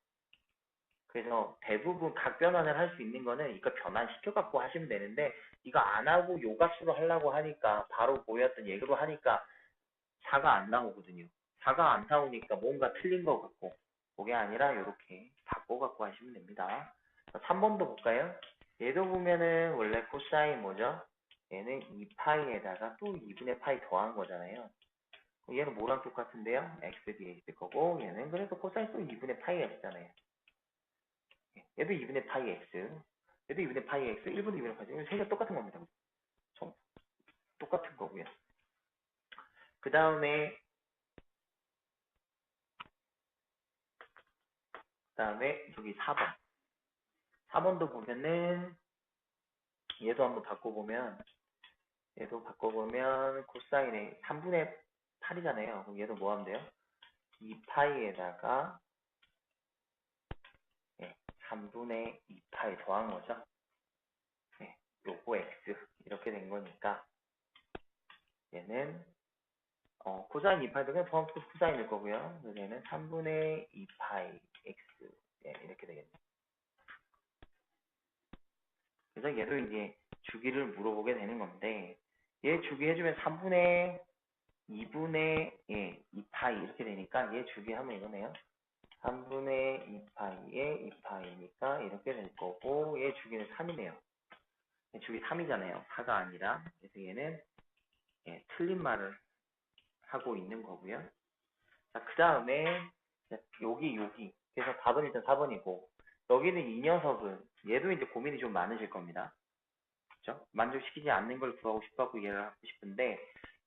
그래서 대부분 각 변환을 할 수 있는 거는 이거 변환시켜 갖고 하시면 되는데 이거 안 하고 요 값으로 하려고 하니까 바로 보였던 얘기로 하니까 4가 안 나오거든요. 4가 안 나오니까 뭔가 틀린 것 같고 그게 아니라 이렇게 바꿔 갖고 하시면 됩니다. 3번도 볼까요? 얘도 보면은 원래 코사인 뭐죠? 얘는 2파이에다가 또 2분의 파이 더한 거잖아요. 얘는 뭐랑 똑같은데요? x dx 거고 얘는 그래서 코사인 또 2분의 파이 x잖아요. 얘도 2분의 파이 x 얘도 2분의 파이 x 1분의 2분의 파이 x 세개 똑같은 겁니다. 전 똑같은 거고요. 그 다음에 여기 4번 4번도 보면은 얘도 한번 바꿔보면 코사인의 3분의 8이잖아요. 그럼 얘도 뭐 하면 돼요? 2파이에다가 3분의 2파이 더한 거죠. 요거 x 이렇게 된 거니까 얘는 코사인 2파이도 그냥 더하면 코사인일 거고요. 그래서 얘는 3분의 2파이 x 이렇게 되겠네요. 그래서 얘도 이제 주기를 물어보게 되는 건데 얘 주기 해주면 3분의 2분의 2파이 이렇게 되니까 얘 주기 하면 이거네요. 3분의 2파이에 2파이니까 이렇게 될 거고 얘 주기는 3이네요. 얘 주기 3이잖아요. 4가 아니라. 그래서 얘는 틀린 말을 하고 있는 거고요. 자, 그 다음에 여기 그래서 답은 일단 4번이고 여기는 이 녀석은 얘도 이제 고민이 좀 많으실 겁니다. 그죠? 만족시키지 않는 걸 구하고 싶었고 이해를 하고 싶은데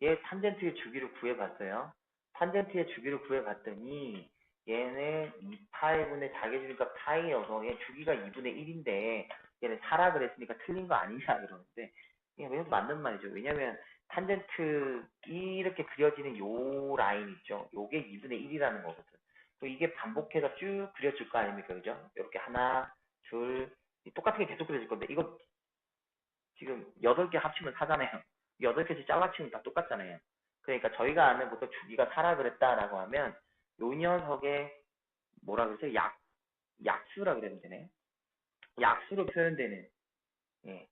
얘 탄젠트의 주기를 구해봤어요. 탄젠트의 주기를 구해봤더니 얘는 2파이분의 자기주니까 파이여서 얘 주기가 2분의 1인데 얘는 4라 그랬으니까 틀린 거 아니냐 이러는데 이게 왜 맞는 말이죠. 왜냐면 탄젠트 이렇게 그려지는 요 라인 있죠. 요게 2분의 1이라는 거거든. 이게 반복해서 쭉 그려질 거 아닙니까? 그죠? 이렇게 하나, 둘, 똑같은 게 계속 그려질 건데 이거 지금 8개 합치면 4잖아요. 8개씩 잘라치면 다 똑같잖아요. 그러니까 저희가 아는 보통 주기가 4라 그랬다라고 하면 요 녀석의 뭐라 그러죠? 약수라 그러면 되네. 약수로 표현되는 예,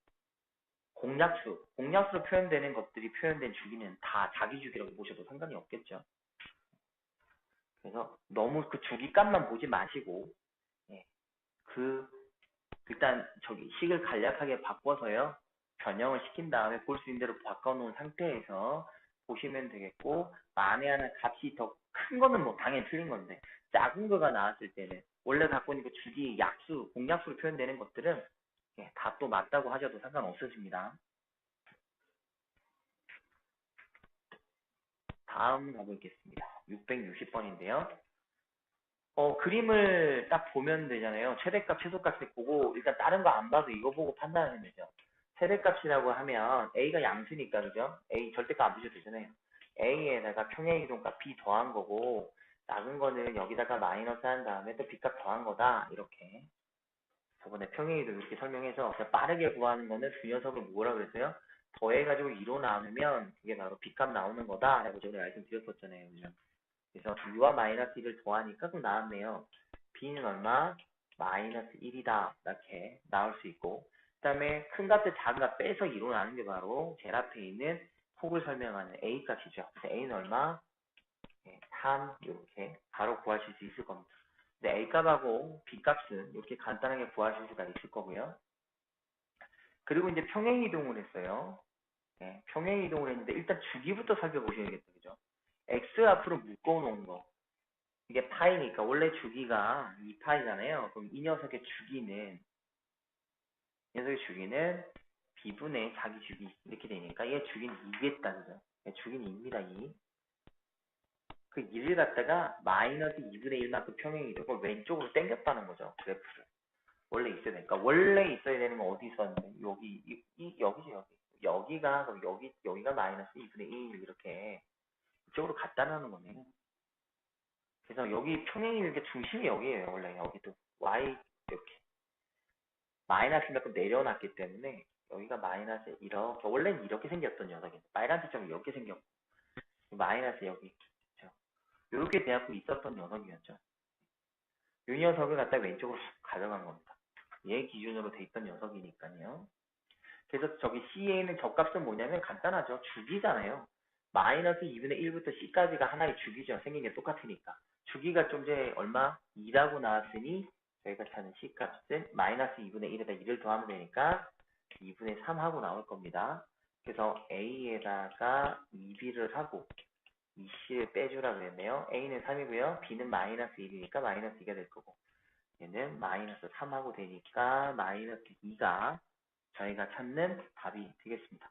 공약수로 표현되는 것들이 표현된 주기는 다 자기 주기라고 보셔도 상관이 없겠죠. 그래서 너무 그 주기값만 보지 마시고 예, 그 일단 저기 식을 간략하게 바꿔서요. 변형을 시킨 다음에 볼 수 있는 대로 바꿔놓은 상태에서 보시면 되겠고 만에 하나 값이 더 큰 거는 뭐 당연히 틀린 건데 작은 거가 나왔을 때는 원래 갖고 있는 그 주기 약수, 공약수로 표현되는 것들은 다 또 맞다고 하셔도 상관없으십니다. 다음 가보겠습니다. 660번인데요. 그림을 딱 보면 되잖아요. 최대값, 최소값을 보고 일단 다른 거 안 봐도 이거 보고 판단하면 되죠. 최대값이라고 하면 A가 양수니까 그죠? A 절대값 안 보셔도 되잖아요. A에다가 평행이동값 B 더한 거고 작은 거는 여기다가 마이너스 한 다음에 또 B값 더한 거다. 이렇게 저번에 평행이동 이렇게 설명해서 빠르게 구하는 거는 그 녀석을 뭐라 그랬어요? 더해가지고 2로 나누면 그게 바로 B값 나오는 거다. 라고 저번에 말씀드렸었잖아요. 그죠? 그래서 2와 마이너스 1을 더하니까 좀 나왔네요. b는 얼마? 마이너스 1이다. 이렇게 나올 수 있고 그 다음에 큰 값을 작은 값 빼서 2로 나눈 게 바로 제일 앞에 있는 폭을 설명하는 a 값이죠. 그래서 a는 얼마? 3 이렇게 바로 구하실 수 있을 겁니다. 근데 a 값하고 b 값은 이렇게 간단하게 구하실 수가 있을 거고요. 그리고 이제 평행 이동을 했어요. 평행 이동을 했는데 일단 주기부터 살펴보셔야겠죠. 그죠? x 앞으로 묶어놓은 거. 이게 파이니까 원래 주기가 2파이잖아요. 그럼 이 녀석의 주기는 b분의 자기 주기 이렇게 되니까 얘 주기는 2겠다 그죠? 얘 주기는 2입니다. 2. 그 2를 갖다가 마이너스 2분의 1만큼 평행이 되고 왼쪽으로 당겼다는 거죠. 그래프를. 원래 있어야 되니까 원래 있어야 되는 건 어디 있었는데 여기 여기죠 여기. 여기가 그럼 여기가 마이너스 2분의 1 이렇게 이쪽으로 갔다는 거네요. 그래서 여기 평행이 이렇게 중심이 여기에요. 원래 여기도 y 이렇게 마이너스 만큼 내려놨기 때문에 여기가 마이너스 이렇게 원래는 이렇게 생겼던 녀석인데 빨간 점이 이렇게 생겼고 마이너스 여기 그렇죠. 이렇게 돼갖고 있었던 녀석이었죠. 이 녀석을 갖다 왼쪽으로 가져간 겁니다. 얘 기준으로 돼 있던 녀석이니까요. 그래서 저기 CA는 적값은 뭐냐면 간단하죠. 주기잖아요. 마이너스 2분의 1부터 C까지가 하나의 주기죠. 생긴 게 똑같으니까. 주기가 좀 전에 얼마? 2라고 나왔으니 저희가 찾는 C값은 마이너스 2분의 1에다 2를 더하면 되니까 2분의 3 하고 나올 겁니다. 그래서 A에다가 2B를 하고 2C를 빼주라 그랬네요. A는 3이고요. B는 마이너스 1이니까 마이너스 2가 될 거고 얘는 마이너스 3하고 되니까 마이너스 2가 저희가 찾는 답이 되겠습니다.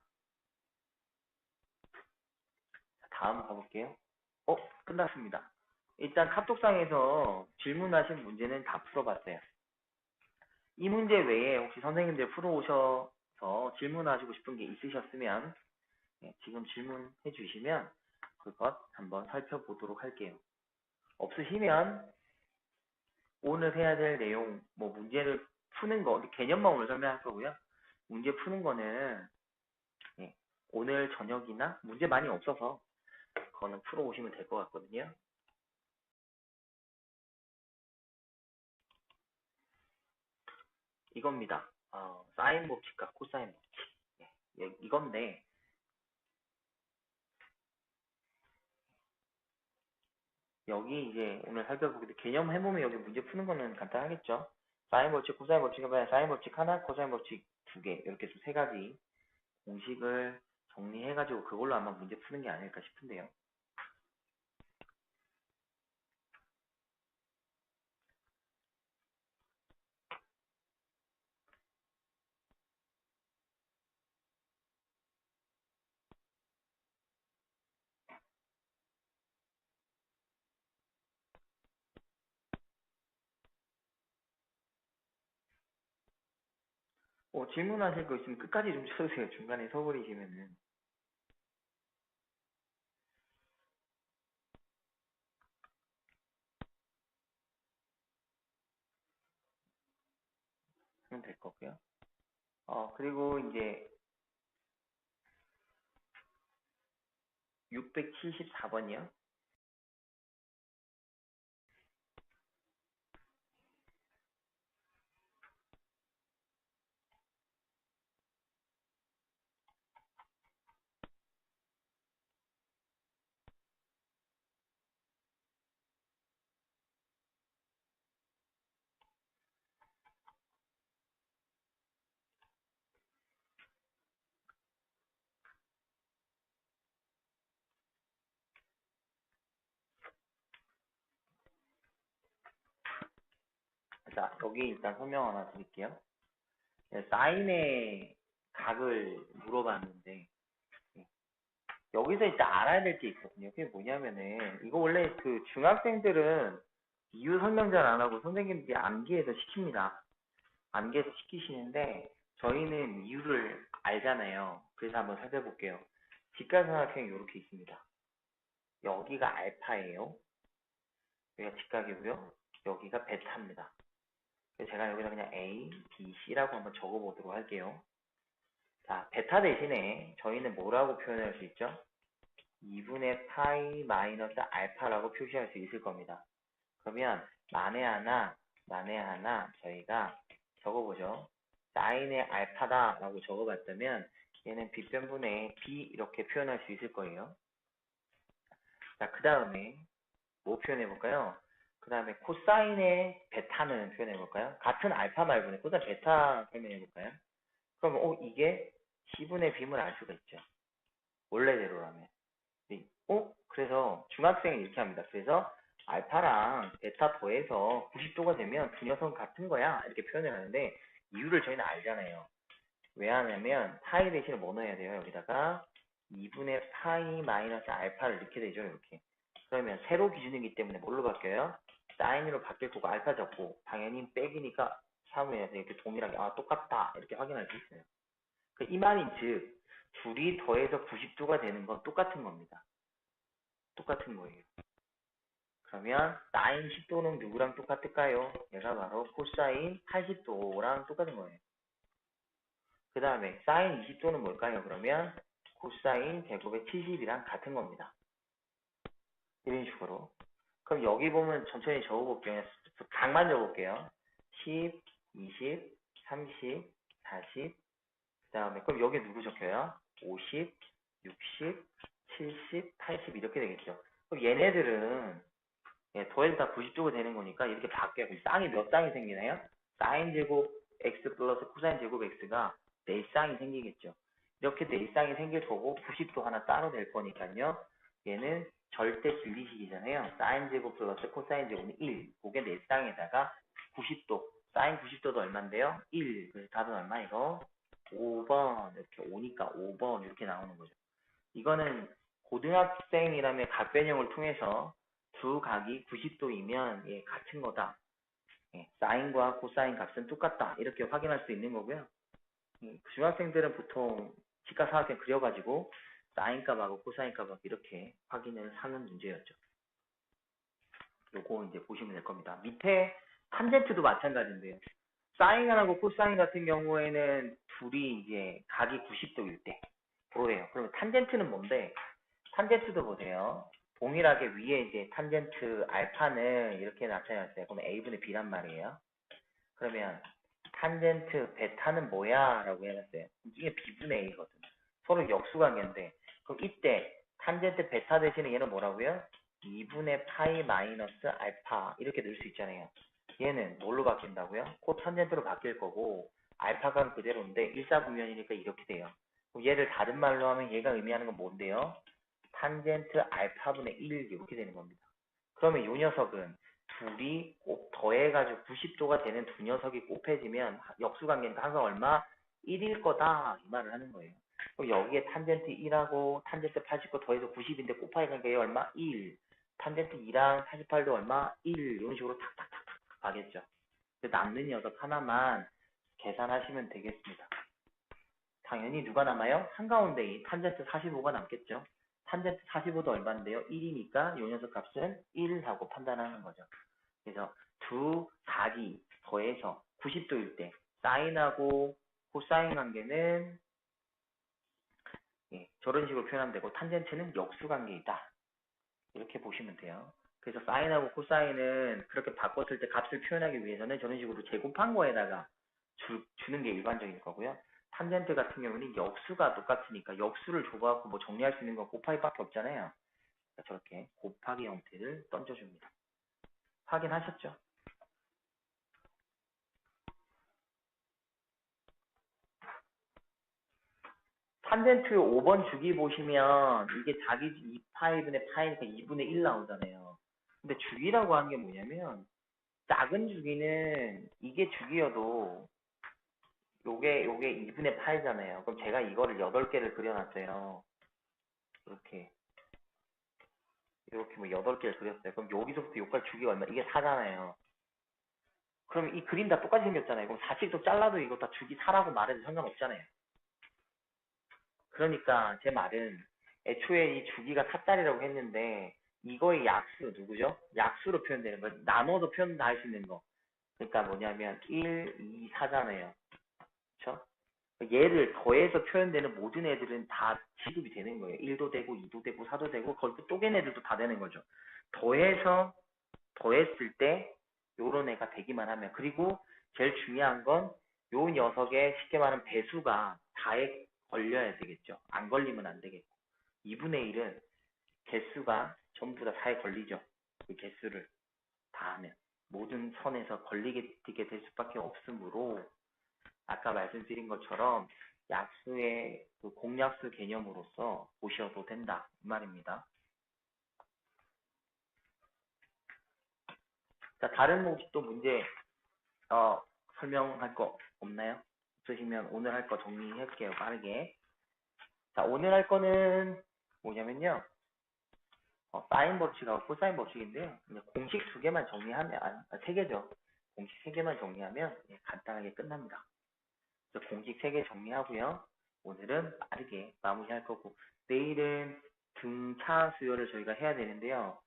다음 가볼게요. 끝났습니다. 일단 카톡상에서 질문하신 문제는 다 풀어봤어요. 이 문제 외에 혹시 선생님들 풀어오셔서 질문하시고 싶은 게 있으셨으면 지금 질문해 주시면 그것 한번 살펴보도록 할게요. 없으시면 오늘 해야 될 내용, 뭐 문제를 푸는 거, 개념만 오늘 설명할 거고요. 문제 푸는 거는 오늘 저녁이나 문제 많이 없어서 그거는 풀어오시면 될 것 같거든요. 이겁니다. 사인 법칙과 코사인 법칙. 이건데 여기 이제 오늘 살펴보기도 개념 해보면 여기 문제 푸는 거는 간단하겠죠. 사인 법칙, 코사인 법칙에 봐야 사인 법칙 하나, 코사인 법칙 두 개 이렇게 좀 세 가지 공식을 정리해가지고 그걸로 아마 문제 푸는 게 아닐까 싶은데요. 질문하실 거 있으면 끝까지 좀 쳐주세요. 중간에 서버리시면은. 하면 될 거고요. 그리고 이제 674번이요. 자, 여기 일단 설명 하나 드릴게요. 사인의 각을 물어봤는데 여기서 일단 알아야 될 게 있거든요. 그게 뭐냐면은 이거 원래 그 중학생들은 이유 설명 잘 안 하고 선생님들이 암기해서 시킵니다. 암기해서 시키시는데 저희는 이유를 알잖아요. 그래서 한번 살펴볼게요. 직각삼각형이 이렇게 있습니다. 여기가 알파예요. 여기가 직각이고요. 여기가 베타입니다. 그래서 제가 여기다 그냥 A, B, C라고 한번 적어보도록 할게요. 자, 베타 대신에 저희는 뭐라고 표현할 수 있죠? 2분의 파이 마이너스 알파라고 표시할 수 있을 겁니다. 그러면 만에 하나 저희가 적어보죠. 사인의 알파다 라고 적어봤다면 얘는 빗변분의 B 이렇게 표현할 수 있을 거예요. 자, 그 다음에 뭐 표현해볼까요? 그 다음에 코사인의 베타는 표현해볼까요? 같은 알파 말고는 코사인 베타 설명해볼까요? 그럼 이게 C분의 B임을 알 수가 있죠. 원래대로라면. 그래서 중학생은 이렇게 합니다. 그래서 알파랑 베타 더해서 90도가 되면 두 녀석은 같은 거야. 이렇게 표현을 하는데 이유를 저희는 알잖아요. 왜 하냐면 파이 대신에 뭐 넣어야 돼요? 여기다가 2분의 파이 마이너스 알파를 넣게 되죠. 이렇게. 그러면 세로 기준이기 때문에 뭘로 바뀌어요? 사인으로 바뀔 거고 알파 적고 당연히 백이니까 사무에서 이렇게 동일하게 똑같다 이렇게 확인할 수 있어요. 이 말인 즉 둘이 더해서 90도가 되는 건 똑같은 겁니다. 똑같은 거예요. 그러면 사인 10도는 누구랑 똑같을까요? 얘가 바로 코사인 80도랑 똑같은 거예요. 그 다음에 사인 20도는 뭘까요? 그러면 코사인 제곱의 70이랑 같은 겁니다. 이런 식으로. 그럼 여기 보면 천천히 적어볼게요. 각만 적어볼게요. 10, 20, 30, 40. 그 다음에 그럼 여기 누구 적혀요? 50, 60, 70, 80 이렇게 되겠죠. 그럼 얘네들은 더해서 다 90도가 되는 거니까 이렇게 바뀌어요. 그럼 쌍이 몇 쌍이 생기나요? 사인 제곱 x 플러스 코사인 제곱 x가 4쌍이 생기겠죠. 이렇게 4쌍이 생길 거고 90도 하나 따로 될 거니까요. 얘는 절대 진리식이잖아요. 사인 제곱 플러스 코사인 제곱은 1. 그게 4쌍에다가 90도. 사인 90도도 얼마인데요? 1. 그래서 답은 얼마 이거? 5번. 이렇게 오니까 5번 이렇게 나오는 거죠. 이거는 고등학생이라면 각변형을 통해서 두 각이 90도이면 같은 거다. 사인과 코사인 값은 똑같다. 이렇게 확인할 수 있는 거고요. 중학생들은 보통 직각사각형 그려가지고 사인 값하고 코사인 값하고 이렇게 확인을 하는 문제였죠. 요거 이제 보시면 될 겁니다. 밑에 탄젠트도 마찬가지인데요. 사인하고 코사인 같은 경우에는 둘이 이제 각이 90도일 때 그래요. 그러면 탄젠트는 뭔데? 탄젠트도 보세요. 동일하게 위에 이제 탄젠트 알파는 이렇게 나타났어요. 그러면 a분의 b란 말이에요. 그러면 탄젠트 베타는 뭐야? 라고 해놨어요. 이게 b분의 a거든. 서로 역수관계인데 그럼 이때 탄젠트 베타 대신에 얘는 뭐라고요? 2분의 파이 마이너스 알파 이렇게 넣을 수 있잖아요. 얘는 뭘로 바뀐다고요? 코탄젠트로 바뀔 거고 알파가 그대로인데 일사분면이니까 이렇게 돼요. 그럼 얘를 다른 말로 하면 얘가 의미하는 건 뭔데요? 탄젠트 알파분의 1 이렇게 되는 겁니다. 그러면 이 녀석은 둘이 꼭 더해가지고 90도가 되는 두 녀석이 곱해지면 역수관계니까 항상 얼마? 1일 거다 이 말을 하는 거예요. 그럼 여기에 탄젠트 1하고 탄젠트 89 더해서 90인데 곱하니까 얘 얼마? 1. 탄젠트 2랑 48도 얼마? 1. 이런 식으로 탁탁탁탁 가겠죠. 남는 녀석 하나만 계산하시면 되겠습니다. 당연히 누가 남아요? 한가운데 이 탄젠트 45가 남겠죠. 탄젠트 45도 얼마인데요? 1이니까 요 녀석 값은 1하고 판단하는 거죠. 그래서 두 각이 더해서 90도일 때 사인하고 코사인 관계는 저런 식으로 표현하면 되고 탄젠트는 역수관계이다. 이렇게 보시면 돼요. 그래서 사인하고 코사인은 그렇게 바꿨을 때 값을 표현하기 위해서는 저런 식으로 제곱한 거에다가 주는 게 일반적인 거고요. 탄젠트 같은 경우는 역수가 똑같으니까 역수를 줘갖고 뭐 정리할 수 있는 건 곱하기밖에 없잖아요. 그러니까 저렇게 곱하기 형태를 던져줍니다. 확인하셨죠? 탄젠트 5번 주기 보시면 이게 자기 2파이분의 파이니까 2분의 1 나오잖아요. 근데 주기라고 하는 게 뭐냐면 작은 주기는 이게 주기여도 요게 2분의 8잖아요. 그럼 제가 이거를 8개를 그려놨어요. 이렇게 뭐 8개를 그렸어요. 그럼 여기서부터 여기까지 주기가 얼마? 이게 4잖아요. 그럼 이 그림 다 똑같이 생겼잖아요. 그럼 4씩도 잘라도 이거 다 주기 4라고 말해도 상관없잖아요. 그러니까 제 말은 애초에 이 주기가 4짜리라고 했는데 이거의 약수 누구죠? 약수로 표현되는 거. 나눠서 표현 다 할 수 있는 거. 그러니까 뭐냐면 1, 2, 4잖아요. 그쵸? 얘를 더해서 표현되는 모든 애들은 다 취급이 되는 거예요. 1도 되고 2도 되고 4도 되고 거기서 쪼갠 애들도 다 되는 거죠. 더했을 때 요런 애가 되기만 하면 그리고 제일 중요한 건 요 녀석의 쉽게 말하면 배수가 다에 걸려야 되겠죠. 안 걸리면 안 되겠고 2분의 1은 개수가 전부 다 4에 걸리죠. 그 개수를 다 하면 모든 선에서 걸리게 될 수밖에 없으므로 아까 말씀드린 것처럼 약수의 그 공약수 개념으로서 보셔도 된다 이 말입니다. 자, 다른 혹시 또 문제 설명할 거 없나요? 없으시면 오늘 할 거 정리할게요. 빠르게. 자, 오늘 할 거는 뭐냐면요. 사인 법칙하고 코사인 법칙인데요. 이제 공식 두 개만 정리하면, 세 개죠. 공식 세 개만 정리하면 간단하게 끝납니다. 그래서 공식 세 개 정리하고요. 오늘은 빠르게 마무리할 거고, 내일은 등차 수열을 저희가 해야 되는데요.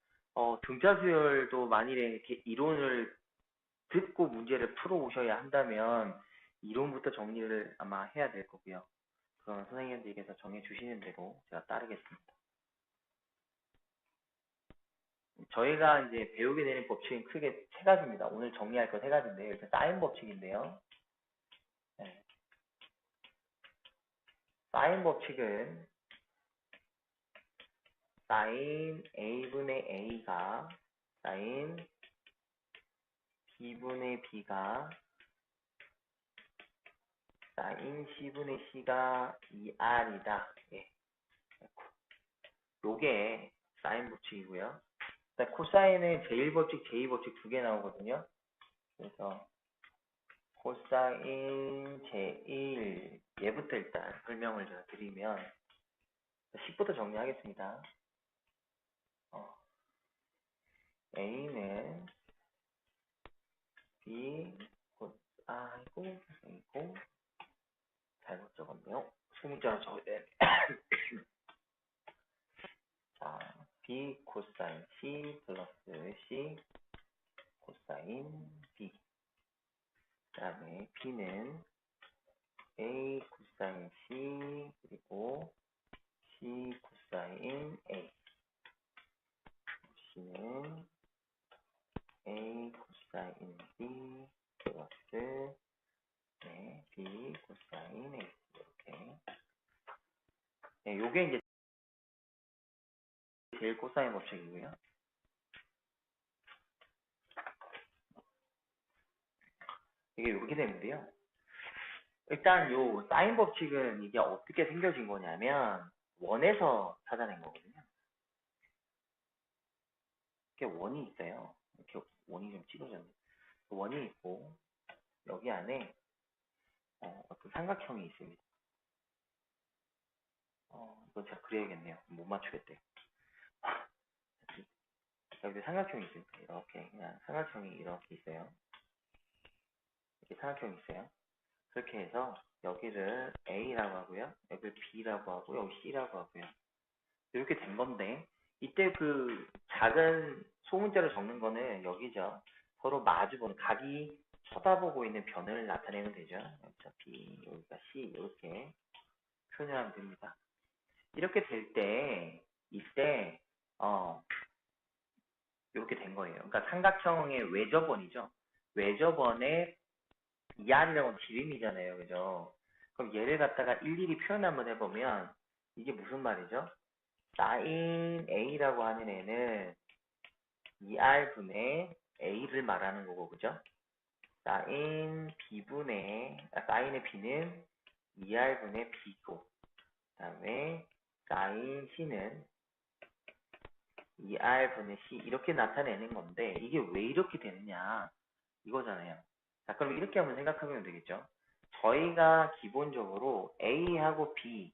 등차 수열도 만일에 이렇게 이론을 듣고 문제를 풀어 오셔야 한다면 이론부터 정리를 아마 해야 될 거고요. 그건 선생님들께서 정해 주시는 대로 제가 따르겠습니다. 저희가 이제 배우게 되는 법칙은 크게 세 가지입니다. 오늘 정리할 거 세 가지인데요. 일단 사인 법칙인데요. 네. 사인 법칙은 사인 A분의 A가 사인 B분의 B가 사인 C분의 C가 2R이다. 예. 요게 사인 법칙이고요. 코사인은 제1법칙, 제2법칙 두 개 나오거든요. 그래서 코사인 제1 얘부터 일단 설명을 제가 드리면 10부터 정리하겠습니다. A는 B 아이고 잘못 적었네요. 소문자로 적어야 돼. 자, B 코사인 C 플러스 C 코사인 B. 그 다음에 B는 A 코사인 C 그리고 C 코사인 A. C는 A 코사인 B 플러스 B 코사인 A. 이렇게. 네, 요게 이제 제일 코사인 법칙이고요. 이게 이렇게 되는데요. 일단 요 사인 법칙은 이게 어떻게 생겨진 거냐면 원에서 찾아낸 거거든요. 이렇게 원이 있어요. 이렇게 원이 좀 찍어졌네. 원이 있고 여기 안에 어떤 삼각형이 있습니다. 이건 제가 그려야겠네요. 못 맞추겠대요. 여기 삼각형이 있습니다. 이렇게 그냥 삼각형이 이렇게 있어요. 이렇게 삼각형이 있어요. 그렇게 해서 여기를 A라고 하고요. 여기를 B라고 하고 여기 C라고 하고요. 이렇게 된 건데 이때 그 작은 소문자로 적는 거는 여기죠. 서로 마주보는 각이 쳐다보고 있는 변을 나타내면 되죠. 여기가 B, 여기가 C 이렇게 표현하면 됩니다. 이렇게 될 때 이때 이렇게 된 거예요. 그러니까 삼각형의 외접원이죠. 외접원의 이안이라고 지름이잖아요. 그죠? 그럼 얘를 갖다가 일일이 표현 한번 해보면 이게 무슨 말이죠? 사인 A라고 하는 애는 2R분의 A를 말하는 거고, 그죠? 사인의 B는 2R분의 B고, 그 다음에 사인 C는 2R분의 C, 이렇게 나타내는 건데, 이게 왜 이렇게 되느냐, 이거잖아요. 자, 그럼 이렇게 한번 생각하면 되겠죠? 저희가 기본적으로 A하고 B,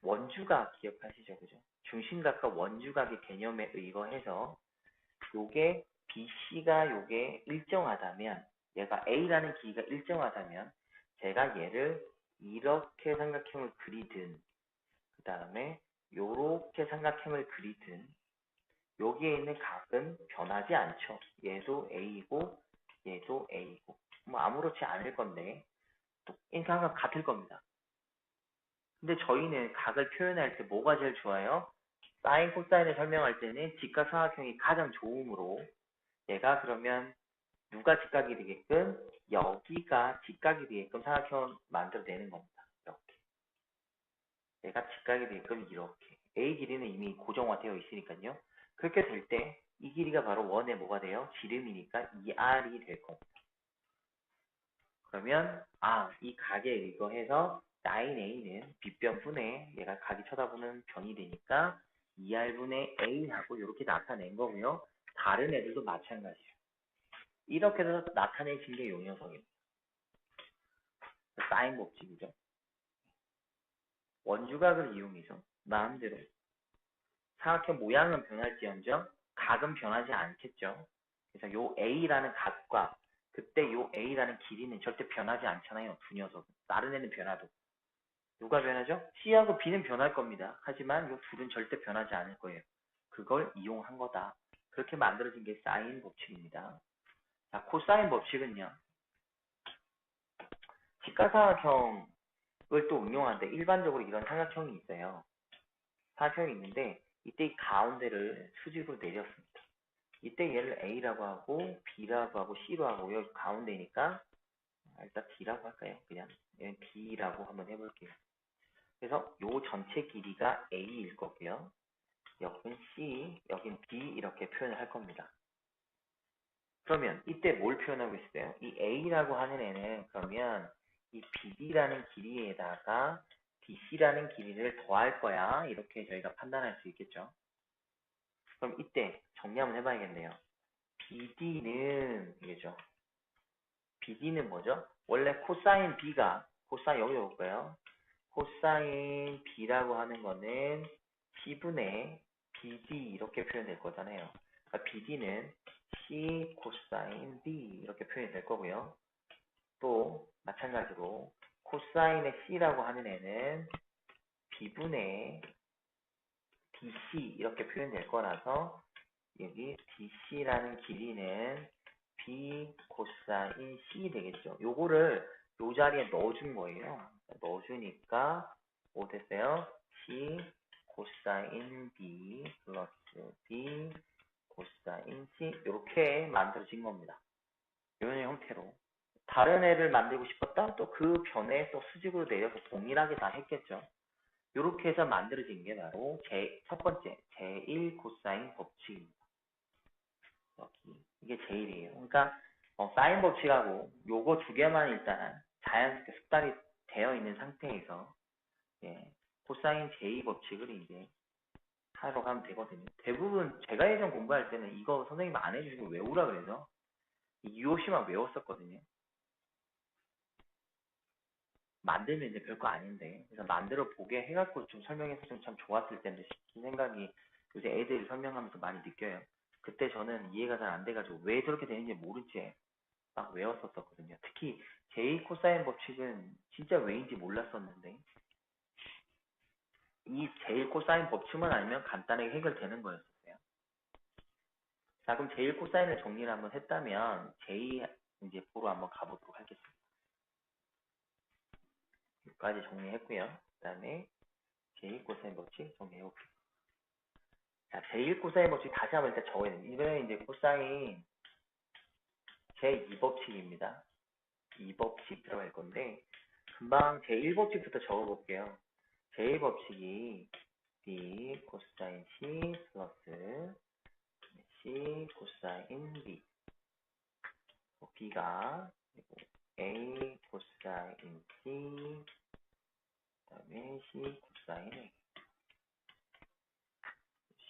원주각 기억하시죠? 그죠? 중심각과 원주각의 개념에 의거해서 요게 BC가 요게 일정하다면 얘가 A라는 길이가 일정하다면 제가 얘를 이렇게 삼각형을 그리든 그 다음에 요렇게 삼각형을 그리든 여기에 있는 각은 변하지 않죠. 얘도 A이고 얘도 A이고 뭐 아무렇지 않을 건데 인상은 같을 겁니다. 근데 저희는 각을 표현할 때 뭐가 제일 좋아요? 사인, 코사인을 설명할 때는 직각삼각형이 가장 좋으므로 얘가 그러면 누가 직각이 되게끔 여기가 직각이 되게끔 삼각형을 만들어내는 겁니다. 이렇게 얘가 직각이 되게끔 이렇게 A 길이는 이미 고정화되어 있으니까요. 그렇게 될 때 이 길이가 바로 원의 뭐가 돼요? 지름이니까 2R이 될 겁니다. 그러면 이 각에 의거해서 sin A는 빗변분의 얘가 각이 쳐다보는 변이 되니까 2R분의 A하고 이렇게 나타낸 거고요. 다른 애들도 마찬가지예요. 이렇게 해서 나타내진 게 요 녀석입니다. 사인 법칙이죠. 원주각을 이용해서 마음대로 사각형 모양은 변할지언정 각은 변하지 않겠죠. 그래서 요 A라는 각과 그때 요 A라는 길이는 절대 변하지 않잖아요. 두 녀석은. 다른 애는 변화도. 누가 변하죠? C하고 B는 변할 겁니다. 하지만 요 둘은 절대 변하지 않을 거예요. 그걸 이용한 거다. 그렇게 만들어진 게 사인 법칙입니다. 자, 코사인 법칙은요. 직각삼각형을 또 응용하는데 일반적으로 이런 삼각형이 있어요. 사각형이 있는데 이때 이 가운데를 수직으로 내렸습니다. 이때 얘를 A라고 하고 B라고 하고 C로 하고 여기 가운데니까 일단 D라고 할까요? 그냥 얘는 B라고 한번 해볼게요. 그래서 요 전체 길이가 A일 거고요. 여긴 C, 여긴 B 이렇게 표현을 할 겁니다. 그러면 이때 뭘 표현하고 있어요? 이 A라고 하는 애는 그러면 이 BD라는 길이에다가 BC라는 길이를 더할 거야. 이렇게 저희가 판단할 수 있겠죠. 그럼 이때 정리 한번 해봐야겠네요. BD는 이게죠. BD는 뭐죠? 원래 코사인 B가 코사인 여기 올까요? 코사인 B라고 하는 거는 C분의 BD 이렇게 표현될 거잖아요. 그러니까 BD는 C 코사인 B 이렇게 표현이 될 거고요. 또 마찬가지로 코사인의 C라고 하는 애는 B분의 DC 이렇게 표현될 거라서 여기 DC라는 길이는 B 코사인 C 되겠죠. 요거를 요 자리에 넣어준 거예요. 넣어주니까 뭐 됐어요? C 코사인 B 플러스 B 코사인 C 이렇게 만들어진 겁니다. 이런 형태로 다른 애를 만들고 싶었다? 또 그 변에 또 수직으로 내려서 동일하게 다 했겠죠. 이렇게 해서 만들어진 게 바로 첫 번째 제1 코사인 법칙입니다. 여기 이게 제일이에요. 그러니까 사인 법칙하고 요거 두 개만 일단 자연스럽게 숙달이 되어 있는 상태에서 예, 코사인 제2 법칙을 이제 하러 가면 되거든요. 대부분 제가 예전 공부할 때는 이거 선생님 안 해주시고 외우라 그래서 이 UOC만 외웠었거든요. 만들면 이제 별거 아닌데 그래서 만들어 보게 해갖고 좀 설명해서 참 좋았을 텐데 싶은 생각이 요새 애들이 설명하면서 많이 느껴요. 그때 저는 이해가 잘 안 돼가지고 왜 저렇게 되는지 모른 채 막 외웠었거든요. 특히 제2 코사인 법칙은 진짜 왜인지 몰랐었는데 이 제1 코사인 법칙만 알면 간단하게 해결되는 거였어요. 자, 그럼 제1 코사인을 정리를 한번 했다면 제2 이제 보러 한번 가보도록 하겠습니다. 여기까지 정리했고요. 그 다음에 제2 코사인 법칙 정리해볼게요. 자, 제1 코사인 법칙 다시 한번 일단 적어야 됩니다. 이번에 이제 코사인 제2 법칙입니다. 2법칙 들어갈 건데 금방 제1법칙부터 적어볼게요. 제1법칙이 B 코사인 C 플러스 C 코사인 B B가 A 코사인 C 그 다음에 C 코사인 A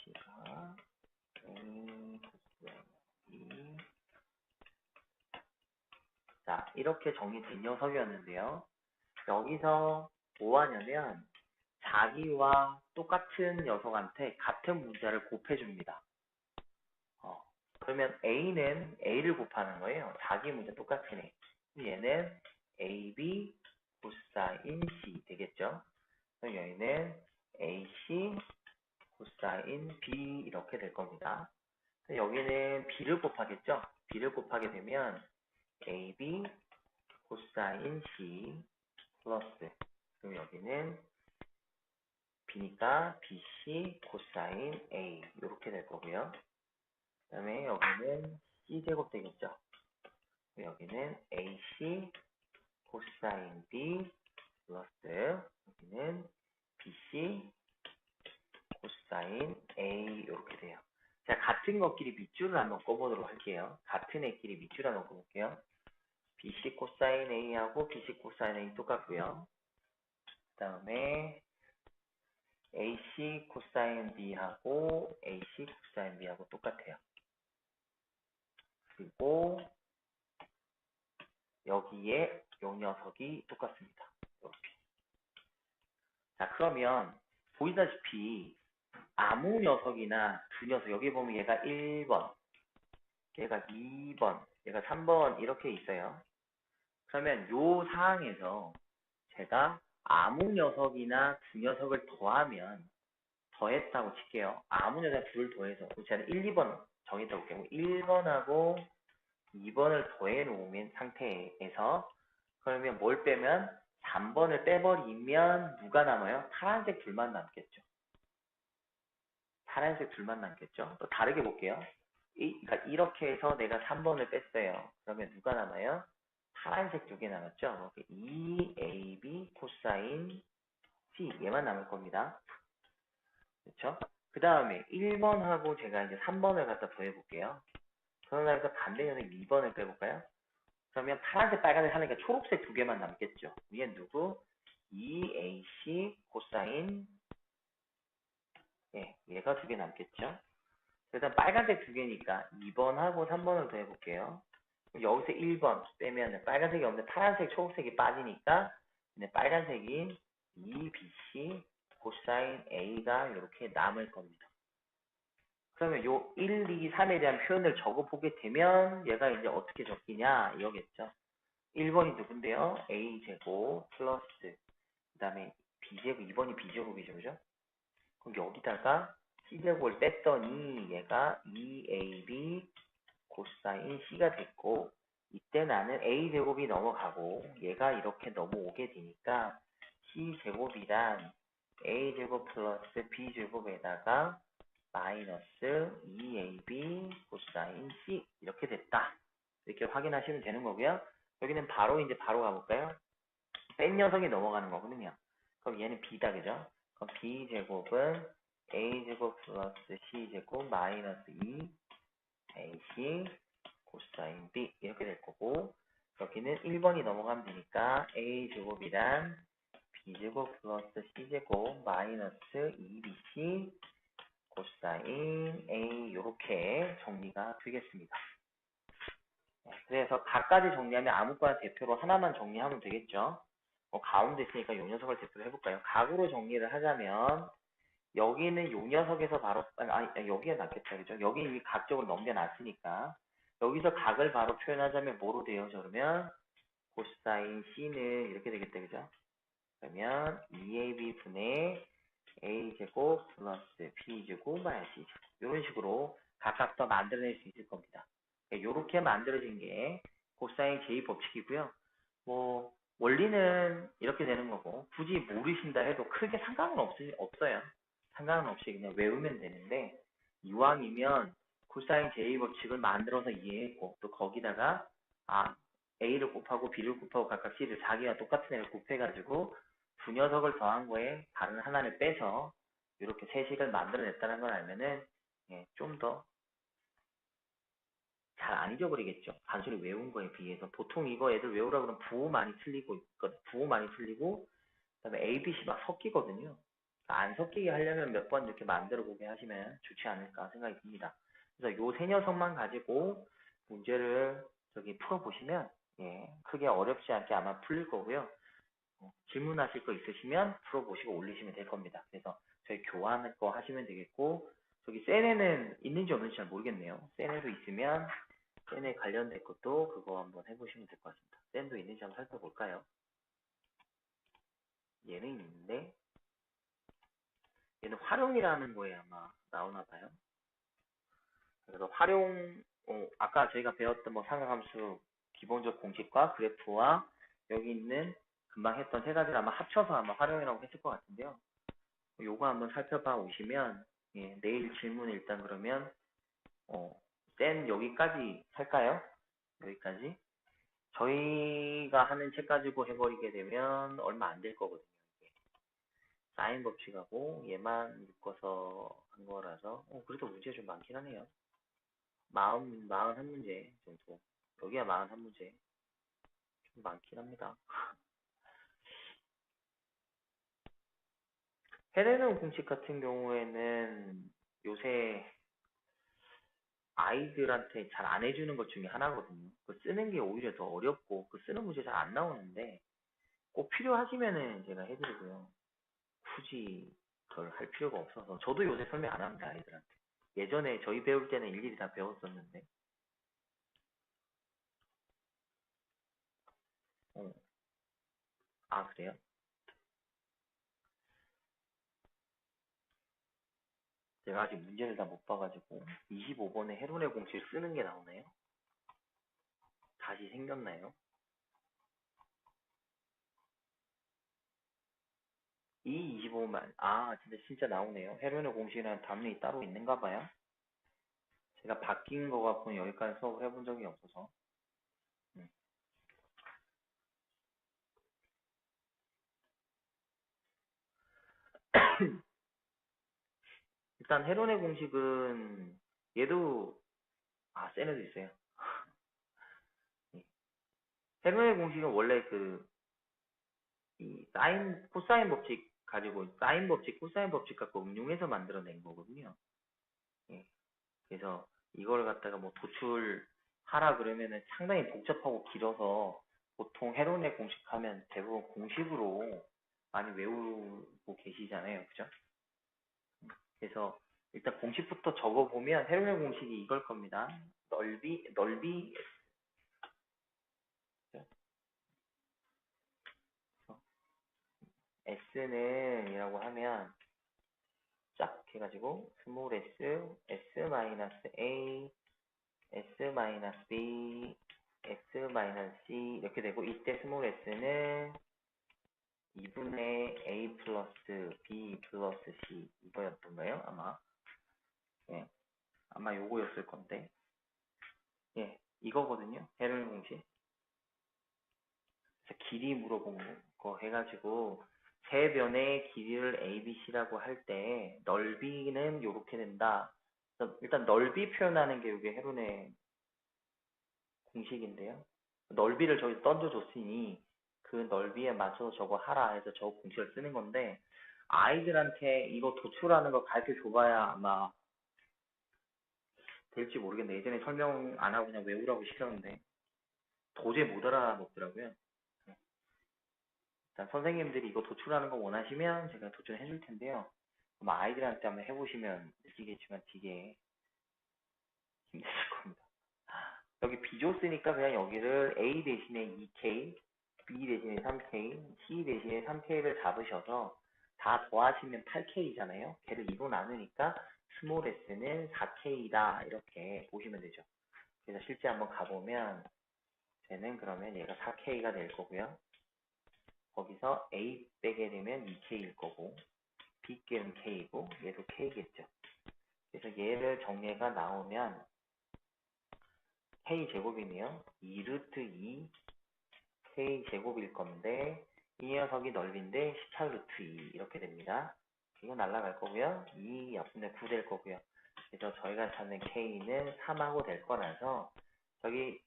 C가 A 코사인 B 자 이렇게 정리된 녀석이었는데요. 여기서 뭐 하냐면 자기와 똑같은 녀석한테 같은 문자를 곱해줍니다. 그러면 A는 A를 곱하는 거예요. 자기 문자 똑같은 애. 얘는 AB 코사인 C 되겠죠. 그럼 여기는 AC 코사인 B 이렇게 될 겁니다. 여기는 B를 곱하겠죠. B를 곱하게 되면 AB 코사인 C 플러스 그럼 여기는 B니까 BC 코사인 A 이렇게 될 거고요. 그 다음에 여기는 C제곱 되겠죠. 여기는 AC 코사인 B 플러스 여기는 BC 코사인 A 이렇게 돼요. 자, 같은 것끼리 밑줄을 한번 꺼보도록 할게요. 같은 애끼리 밑줄 한번 꺼볼게요. BC 코사인 A하고 BC 코사인 A 똑같고요. 그 다음에 AC 코사인 B하고 AC 코사인 B하고 똑같아요. 그리고 여기에 요 녀석이 똑같습니다. 이렇게. 자, 그러면 보이다시피 아무 녀석이나 두 녀석, 여기 보면 얘가 1번, 얘가 2번, 얘가 3번 이렇게 있어요. 그러면 요 상황에서 제가 아무 녀석이나 두 녀석을 더했다고 칠게요. 아무 녀석 둘을 더해서 제가 1, 2번 정했다고 볼게요. 1번하고 2번을 더해 놓으면 상태에서 그러면 뭘 빼면 3번을 빼버리면 누가 남아요? 파란색 둘만 남겠죠. 파란색 둘만 남겠죠. 또 다르게 볼게요. 그러니까 이렇게 해서 내가 3번을 뺐어요. 그러면 누가 남아요? 파란색 두 개 남았죠. 2ab 코사인 c 얘만 남을 겁니다. 그렇죠? 그 다음에 1번하고 제가 이제 3번을 갖다 더해볼게요. 그러면서 반대 녀석 2번을 빼볼까요? 그러면 파란색, 빨간색 하니까 초록색 두 개만 남겠죠. 위에 누구? 2ac 코사인 얘가 두 개 남겠죠. 일단 빨간색 두 개니까 2번하고 3번을 더 해볼게요. 여기서 1번 빼면 빨간색이 없는데 파란색, 초록색이 빠지니까 빨간색이 2bc 코사인 a가 이렇게 남을 겁니다. 그러면 요 1, 2, 3에 대한 표현을 적어보게 되면 얘가 이제 어떻게 적히냐 이거겠죠. 1번이 누군데요? a제곱 플러스 그 다음에 b제곱, 2번이 b제곱이죠. 그죠? 그럼 여기다가 c제곱을 뺐더니 얘가 2ab 코사인 c가 됐고 이때 나는 a제곱이 넘어가고 얘가 이렇게 넘어오게 되니까 c제곱이란 a제곱 플러스 b제곱에다가 마이너스 2ab 코사인 c 이렇게 됐다. 이렇게 확인하시면 되는 거고요. 여기는 바로 가볼까요? 뺀 녀석이 넘어가는 거거든요. 그럼 얘는 b다, 그죠? 그럼 b제곱은 a제곱 플러스 c제곱 마이너스 2ac 코사인 b 이렇게 될 거고 여기는 1번이 넘어가면 되니까 a제곱이란 b제곱 플러스 c제곱 마이너스 2bc 코사인 a 이렇게 정리가 되겠습니다. 그래서 각가지 정리하면 아무거나 대표로 하나만 정리하면 되겠죠. 가운데 있으니까 이 녀석을 대표로 해볼까요? 각으로 정리를 하자면 여기는 이 녀석에서 바로 여기가 낫겠죠. 그죠? 여기 이미 각적으로 넘겨놨으니까 여기서 각을 바로 표현하자면 뭐로 되어져? 그러면 코사인 C는 이렇게 되겠다. 그죠? 그러면 2AB 분의 A제곱 플러스 B제곱 마이너스 C제곱 이런 식으로 각각 더 만들어낼 수 있을 겁니다. 이렇게 만들어진 게 코사인 J 법칙이고요. 뭐 원리는 이렇게 되는 거고 굳이 모르신다 해도 크게 상관은 없어요. 상관은 없이 그냥 외우면 되는데 이왕이면 코사인 J 법칙을 만들어서 이해했고 또 거기다가 A를 곱하고 B를 곱하고 각각 C를 자기와 똑같은 애를 곱해가지고 두 녀석을 더한 거에 다른 하나를 빼서 이렇게 세식을 만들어냈다는 걸 알면은 좀 더 잘 안 잊어버리겠죠. 단순히 외운 거에 비해서. 보통 이거 애들 외우라 그러면 부호 많이 틀리고 있거든. 부호 많이 틀리고 그다음에 A, B, C 막 섞이거든요. 안 섞이게 하려면 몇 번 이렇게 만들어 보게 하시면 좋지 않을까 생각이 듭니다. 그래서 요 세 녀석만 가지고 문제를 풀어보시면 크게 어렵지 않게 아마 풀릴 거고요. 질문하실 거 있으시면 풀어보시고 올리시면 될 겁니다. 그래서 저희 교환할 거 하시면 되겠고 저기 센에는 있는지 없는지 잘 모르겠네요. 센에도 있으면 센에 관련된 것도 그거 한번 해보시면 될 것 같습니다. 센도 있는지 한번 살펴볼까요? 얘는 있는데 얘는 활용이라는 거에 아마 나오나 봐요. 그래서 활용 아까 저희가 배웠던 뭐 삼각함수 기본적 공식과 그래프와 여기 있는 금방 했던 세 가지를 아마 합쳐서 아마 활용이라고 했을 것 같은데요. 요거 한번 살펴봐 오시면 내일 질문 일단 그러면 센 여기까지 할까요? 여기까지 저희가 하는 책 가지고 해버리게 되면 얼마 안 될 거거든요. 사인 법칙하고 얘만 묶어서 한 거라서 그래도 문제가 좀 많긴 하네요. 41문제 정도. 여기가 41문제. 좀 많긴 합니다. 헤레는 공식 같은 경우에는 요새 아이들한테 잘 안 해주는 것 중에 하나거든요. 그 쓰는 게 오히려 더 어렵고 그 쓰는 문제 잘 안 나오는데 꼭 필요하시면은 제가 해드리고요. 굳이 그걸 할 필요가 없어서 저도 요새 설명 안 합니다 아이들한테. 예전에 저희 배울 때는 일일이 다 배웠었는데. 어. 아 그래요? 제가 아직 문제를 다 못 봐가지고 25번에 헤론의 공식 쓰는 게 나오네요. 다시 생겼나요? 이 25만 진짜 나오네요. 헤론의 공식이라는 단문이 따로 있는가 봐요. 제가 바뀐 거 갖고는 여기까지 수업을 해본 적이 없어서. 음. 일단 헤론의 공식은 얘도 세네도 있어요. 예. 헤론의 공식은 원래 이 사인 코사인 법칙 가지고 사인 법칙 코사인 법칙 갖고 응용해서 만들어낸 거거든요. 예. 그래서 이걸 갖다가 뭐 도출하라 그러면은 상당히 복잡하고 길어서 보통 헤론의 공식 하면 대부분 공식으로 많이 외우고 계시잖아요. 그죠? 그래서 일단 공식부터 적어보면 헤론의 공식이 이걸 겁니다. 넓이 S는 이라고 하면 쫙 해가지고 스몰 s, s 마이너스 a, s 마이너스 b, s 마이너스 c 이렇게 되고 이때 스몰 s는 2분의 a 플러스 b 플러스 c 이거였던가요? 아마 예, 아마 요거였을 건데 예, 이거거든요. 헤르 공식. 그래서 길이 물어본 거 해가지고 세 변의 길이를 ABC라고 할 때 넓이는 요렇게 된다. 일단 넓이 표현하는 게 이게 헤론의 공식인데요. 넓이를 저기 던져줬으니 그 넓이에 맞춰서 저거 하라 해서 저 공식을 쓰는 건데 아이들한테 이거 도출하는 거 가르쳐 줘봐야 아마 될지 모르겠네. 예전에 설명 안 하고 그냥 외우라고 시켰는데 도저히 못 알아먹더라고요. 일단 선생님들이 이거 도출하는 거 원하시면 제가 도출해 줄 텐데요. 아마 아이들한테 한번 해보시면 느끼겠지만 되게 힘드실 겁니다. 여기 비줬으니까 그냥 여기를 A 대신에 2K, B 대신에 3K, C 대신에 3K를 잡으셔서 다 더하시면 8K잖아요. 걔를 2로 나누니까 스몰 s는 4K다 이렇게 보시면 되죠. 그래서 실제 한번 가보면 쟤는 그러면 얘가 4K가 될 거고요. 거기서 A 빼게 되면 2K일 거고 B 빼면 K이고 얘도 K겠죠. 그래서 얘를 정리가 나오면 K제곱이네요. 2루트 2 K제곱일 건데 이 녀석이 넓이인데 18루트 2 이렇게 됩니다. 이거 날라갈 거고요. 2 옆에 9 될 거고요. 그래서 저희가 찾는 K는 3하고 될 거라서 저기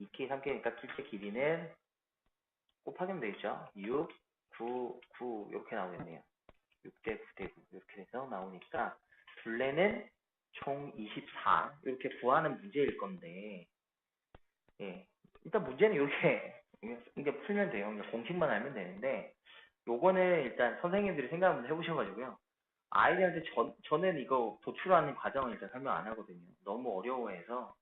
2K, 3K니까 실제 길이는 곱하기면 되겠죠. 6, 9, 9 이렇게 나오겠네요. 6대 9대 9 이렇게 돼서 나오니까 둘레는 총 24 이렇게 구하는 문제일 건데 예 일단 문제는 이렇게 이게 풀면 돼요. 공식만 알면 되는데 요거는 일단 선생님들이 생각 한번 해보셔가지고요. 아이들한테 저는 이거 도출하는 과정을 일단 설명 안 하거든요. 너무 어려워해서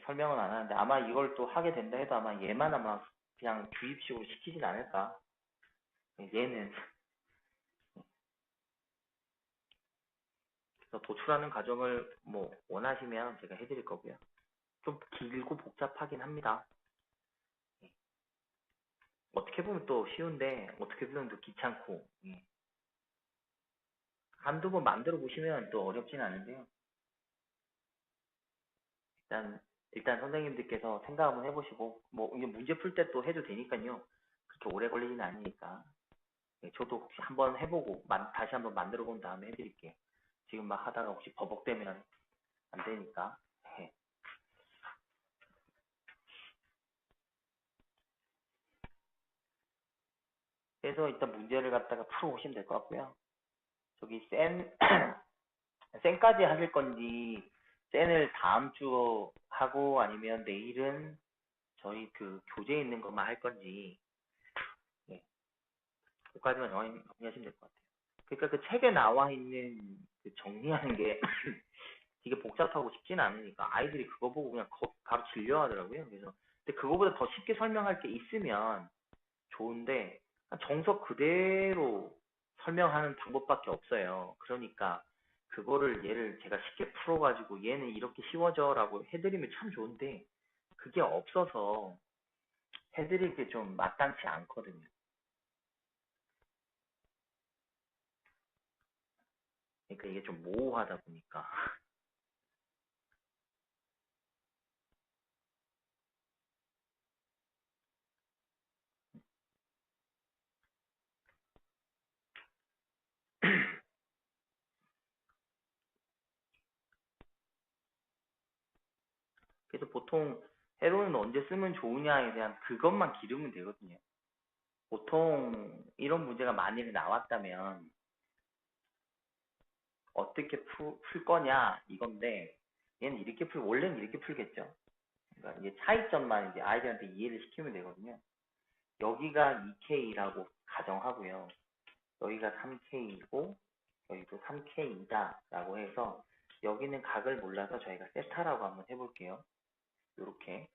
설명은 안 하는데 아마 이걸 또 하게 된다 해도 아마 얘만 아마 그냥 주입식으로 시키진 않을까. 얘는 그래서 도출하는 과정을 뭐 원하시면 제가 해드릴 거고요. 좀 길고 복잡하긴 합니다. 예. 어떻게 보면 또 쉬운데 어떻게 보면 또 귀찮고 예. 한두 번 만들어 보시면 또 어렵진 않은데요. 일단 선생님들께서 생각 한번 해보시고 뭐 이게 문제 풀 때 또 해도 되니까요. 그렇게 오래 걸리지는 않으니까 예, 저도 혹시 한번 해보고 다시 한번 만들어 본 다음에 해드릴게요. 지금 막 하다가 혹시 버벅대면 안 되니까. 예. 그래서 일단 문제를 갖다가 풀어보시면 될 것 같고요. 저기 쌤까지 하실 건지 젠을 다음 주 하고 아니면 내일은 저희 그 교재에 있는 것만 할 건지, 네, 그까지만 정리하시면 될 것 같아요. 그러니까 그 책에 나와 있는 그 정리하는 게 되게 복잡하고 쉽지는 않으니까 아이들이 그거 보고 그냥 바로 질려하더라고요. 그래서 근데 그거보다 더 쉽게 설명할 게 있으면 좋은데 정석 그대로 설명하는 방법밖에 없어요. 그러니까 그거를 얘를 제가 쉽게 풀어가지고 얘는 이렇게 쉬워져라고 해드리면 참 좋은데 그게 없어서 해드릴 게 좀 마땅치 않거든요. 그러니까 이게 좀 모호하다 보니까 그래서 보통 회로는 언제 쓰면 좋으냐에 대한 그것만 기르면 되거든요. 보통 이런 문제가 만일에 나왔다면 어떻게 풀 거냐 이건데 얘는 이렇게 원래는 이렇게 풀겠죠. 그러니까 이제 차이점만 이제 아이들한테 이해를 시키면 되거든요. 여기가 2K라고 가정하고요. 여기가 3K이고 여기도 3K이다 라고 해서 여기는 각을 몰라서 저희가 세타라고 한번 해볼게요. 이렇게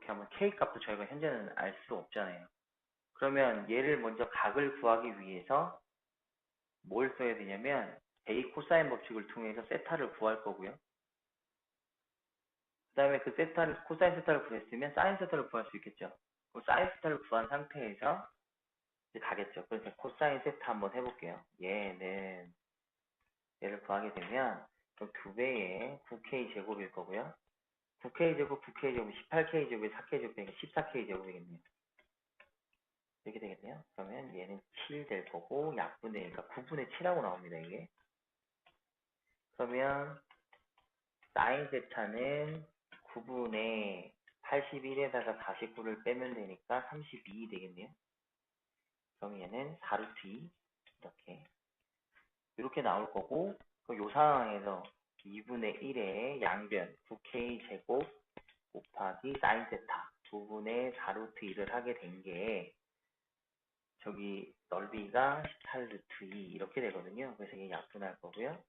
하면 K 값도 저희가 현재는 알 수 없잖아요. 그러면 얘를 먼저 각을 구하기 위해서 뭘 써야 되냐면 A 코사인 법칙을 통해서 세타를 구할 거고요. 그 다음에 그 세타를 코사인 세타를 구했으면 사인 세타를 구할 수 있겠죠. 그럼 사인 세타를 구한 상태에서 이제 가겠죠. 그래서 코사인 세타 한번 해볼게요. 얘를 구하게 되면 그럼 2배의 9K 제곱일 거고요. 9K 제곱, 9K 제곱, 18K 제곱에 4K 제곱이니까 14K 제곱이겠네요. 이렇게 되겠네요. 그러면 얘는 7 될 거고 약분의 그러니까 9분의 7하고 나옵니다. 이게. 그러면 사인 세타는 9분의 81에다가 49를 빼면 되니까 32 되겠네요. 그럼 얘는 4루트 2 이렇게 나올 거고 요 상황에서 2분의 1의 양변 9K 제곱 곱하기 사인 세타 2분의 4루트 2를 하게 된 게 저기 넓이가 18루트 2 이렇게 되거든요. 그래서 이게 약분할 거고요.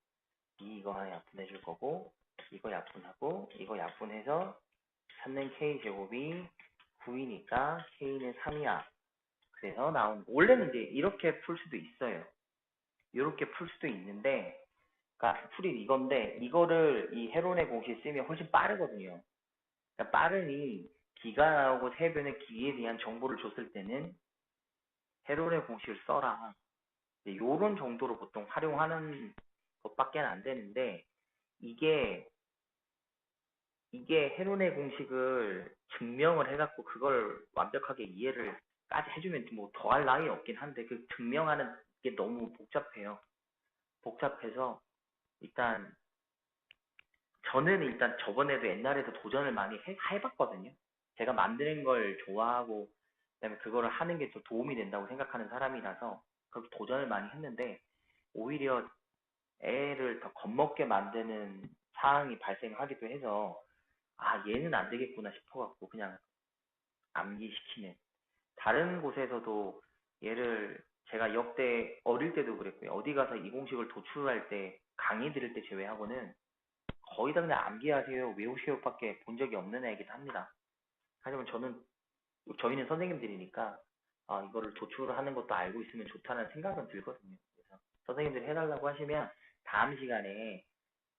이거 하나 약분해 줄 거고 이거 약분하고 이거 약분해서 찾는 K제곱이 9이니까 K는 3이야. 그래서 원래는 이제 이렇게 풀 수도 있어요. 이렇게 풀 수도 있는데 그러니까 풀이 이건데 이거를 이 헤론의 공식 쓰면 훨씬 빠르거든요. 그러니까 빠르니 기가 나오고 세변의 기에 대한 정보를 줬을 때는 헤론의 공식을 써라. 요런 정도로 보통 활용하는 것밖에 안 되는데 이게 헤론의 공식을 증명을 해갖고 그걸 완벽하게 이해를까지 해주면 뭐 더할 나위 없긴 한데 그 증명하는 게 너무 복잡해요. 복잡해서 일단 저는 일단 저번에도 옛날에도 도전을 많이 해봤거든요. 제가 만드는 걸 좋아하고 그다음에 그거를 하는 게 좀 도움이 된다고 생각하는 사람이라서 그렇게 도전을 많이 했는데 오히려 애를 더 겁먹게 만드는 상황이 발생하기도 해서 아 얘는 안 되겠구나 싶어갖고 그냥 암기시키는 다른 곳에서도 얘를 제가 역대 어릴 때도 그랬고요. 어디 가서 이 공식을 도출할 때 강의 들을 때 제외하고는 거의 다 그냥 암기하세요, 외우세요밖에 본 적이 없는 애이긴 합니다. 하지만 저희는 선생님들이니까 이거를 도출하는 것도 알고 있으면 좋다는 생각은 들거든요. 그래서 선생님들이 해달라고 하시면 다음 시간에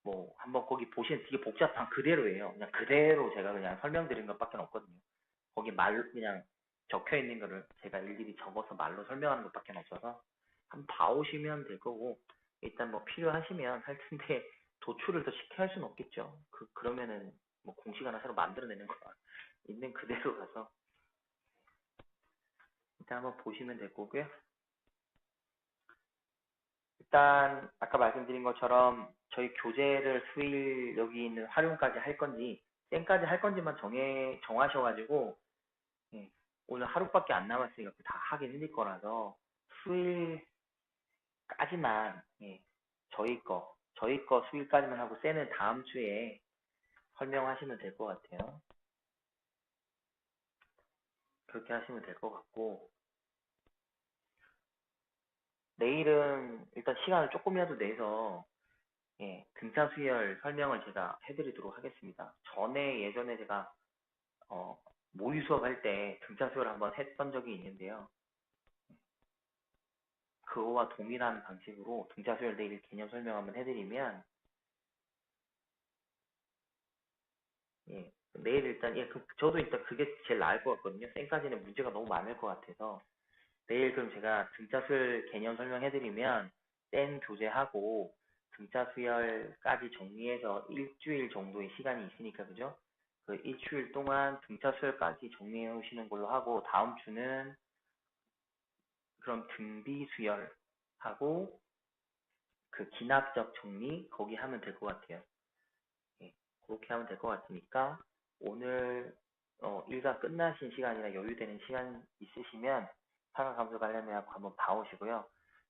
뭐 한번 거기 보시면 되게 복잡한 그대로예요. 그냥 그대로 제가 그냥 설명드린 것밖에 없거든요. 거기 그냥 적혀 있는 거를 제가 일일이 적어서 말로 설명하는 것밖에 없어서 한번 봐오시면 될 거고 일단 뭐 필요하시면 할 텐데 도출을 더 쉽게 할 수는 없겠죠. 그러면은 뭐 공식 하나 새로 만들어내는 거 있는 그대로 가서 일단 한번 보시면 될 거고요. 일단 아까 말씀드린 것처럼 저희 교재를 수일 여기 있는 활용까지 할 건지 땡까지 할 건지만 정하셔가지고 예, 오늘 하루밖에 안 남았으니까 다 하긴 힘들 거라서 수일까지만 예, 저희 거 저희 거 수익까지만 하고 쟤는 다음 주에 설명하시면 될 것 같아요. 그렇게 하시면 될 것 같고, 내일은 일단 시간을 조금이라도 내서 예, 등차 수열 설명을 제가 해드리도록 하겠습니다. 예전에 제가 어, 모의 수업할 때 등차 수열 한번 했던 적이 있는데요. 그거와 동일한 방식으로 등차 수열 내일 개념 설명 한번 해드리면 예, 내일 일단 저도 일단 그게 제일 나을 것 같거든요. 쌩까지는 문제가 너무 많을 것 같아서 내일 그럼 제가 등차 수열 개념 설명해드리면 센 교재하고 등차 수열까지 정리해서 일주일 정도의 시간이 있으니까 그죠? 그 일주일 동안 등차 수열까지 정리해 오시는 걸로 하고 다음 주는 그럼 등비 수열하고 그 기납적 정리 거기 하면 될 것 같아요. 예, 그렇게 하면 될 것 같으니까 오늘 일과 끝나신 시간이나 여유되는 시간 있으시면 사과감사 관련해서 한번 봐오시고요.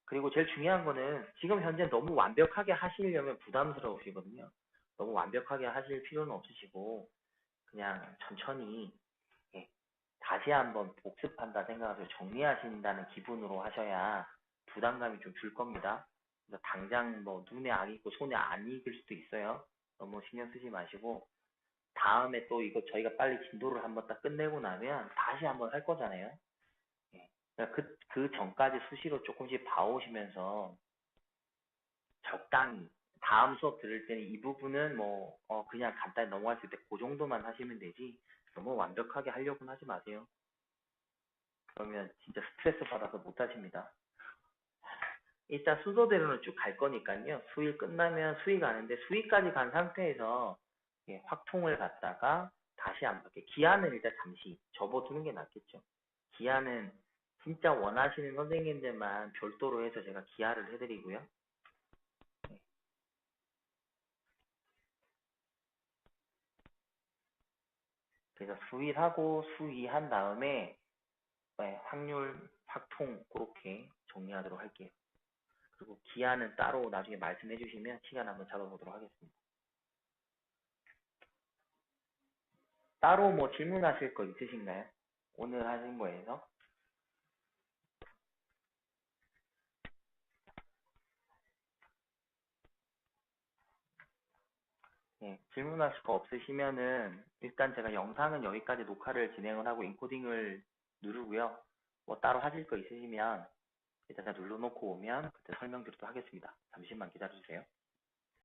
그리고 제일 중요한 거는 지금 현재 너무 완벽하게 하시려면 부담스러우시거든요. 너무 완벽하게 하실 필요는 없으시고 그냥 천천히 예, 다시 한번 복습한다 생각하고 정리하신다는 기분으로 하셔야 부담감이 좀 줄 겁니다. 그래서 당장 뭐 눈에 안 익고 손에 안 익을 수도 있어요. 너무 신경 쓰지 마시고 다음에 또 이거 저희가 빨리 진도를 한번 딱 끝내고 나면 다시 한번 할 거잖아요. 예. 그러니까 그 전까지 수시로 조금씩 봐오시면서 적당히 다음 수업 들을 때는 이 부분은 뭐 그냥 간단히 넘어갈 수 있을 때 그 정도만 하시면 되지 너무 완벽하게 하려고는 하지 마세요. 그러면 진짜 스트레스 받아서 못 하십니다. 일단 순서대로는 쭉 갈 거니까요. 수일 끝나면 수위 가는데 수위까지 간 상태에서 예, 확통을 갖다가 다시 안 받게. 기한은 일단 잠시 접어두는 게 낫겠죠. 기한은 진짜 원하시는 선생님들만 별도로 해서 제가 기하를 해드리고요. 네. 그래서 수일하고 수위한 다음에 네, 확률, 확통 그렇게 정리하도록 할게요. 그리고 기한은 따로 나중에 말씀해 주시면 시간 한번 잡아보도록 하겠습니다. 따로 뭐 질문하실 거 있으신가요? 오늘 하신 거에서? 네, 질문하실 거 없으시면은 일단 제가 영상은 여기까지 녹화를 진행을 하고 인코딩을 누르고요. 뭐 따로 하실 거 있으시면 일단 다 눌러놓고 오면 그때 설명드리도록 하겠습니다. 잠시만 기다려주세요.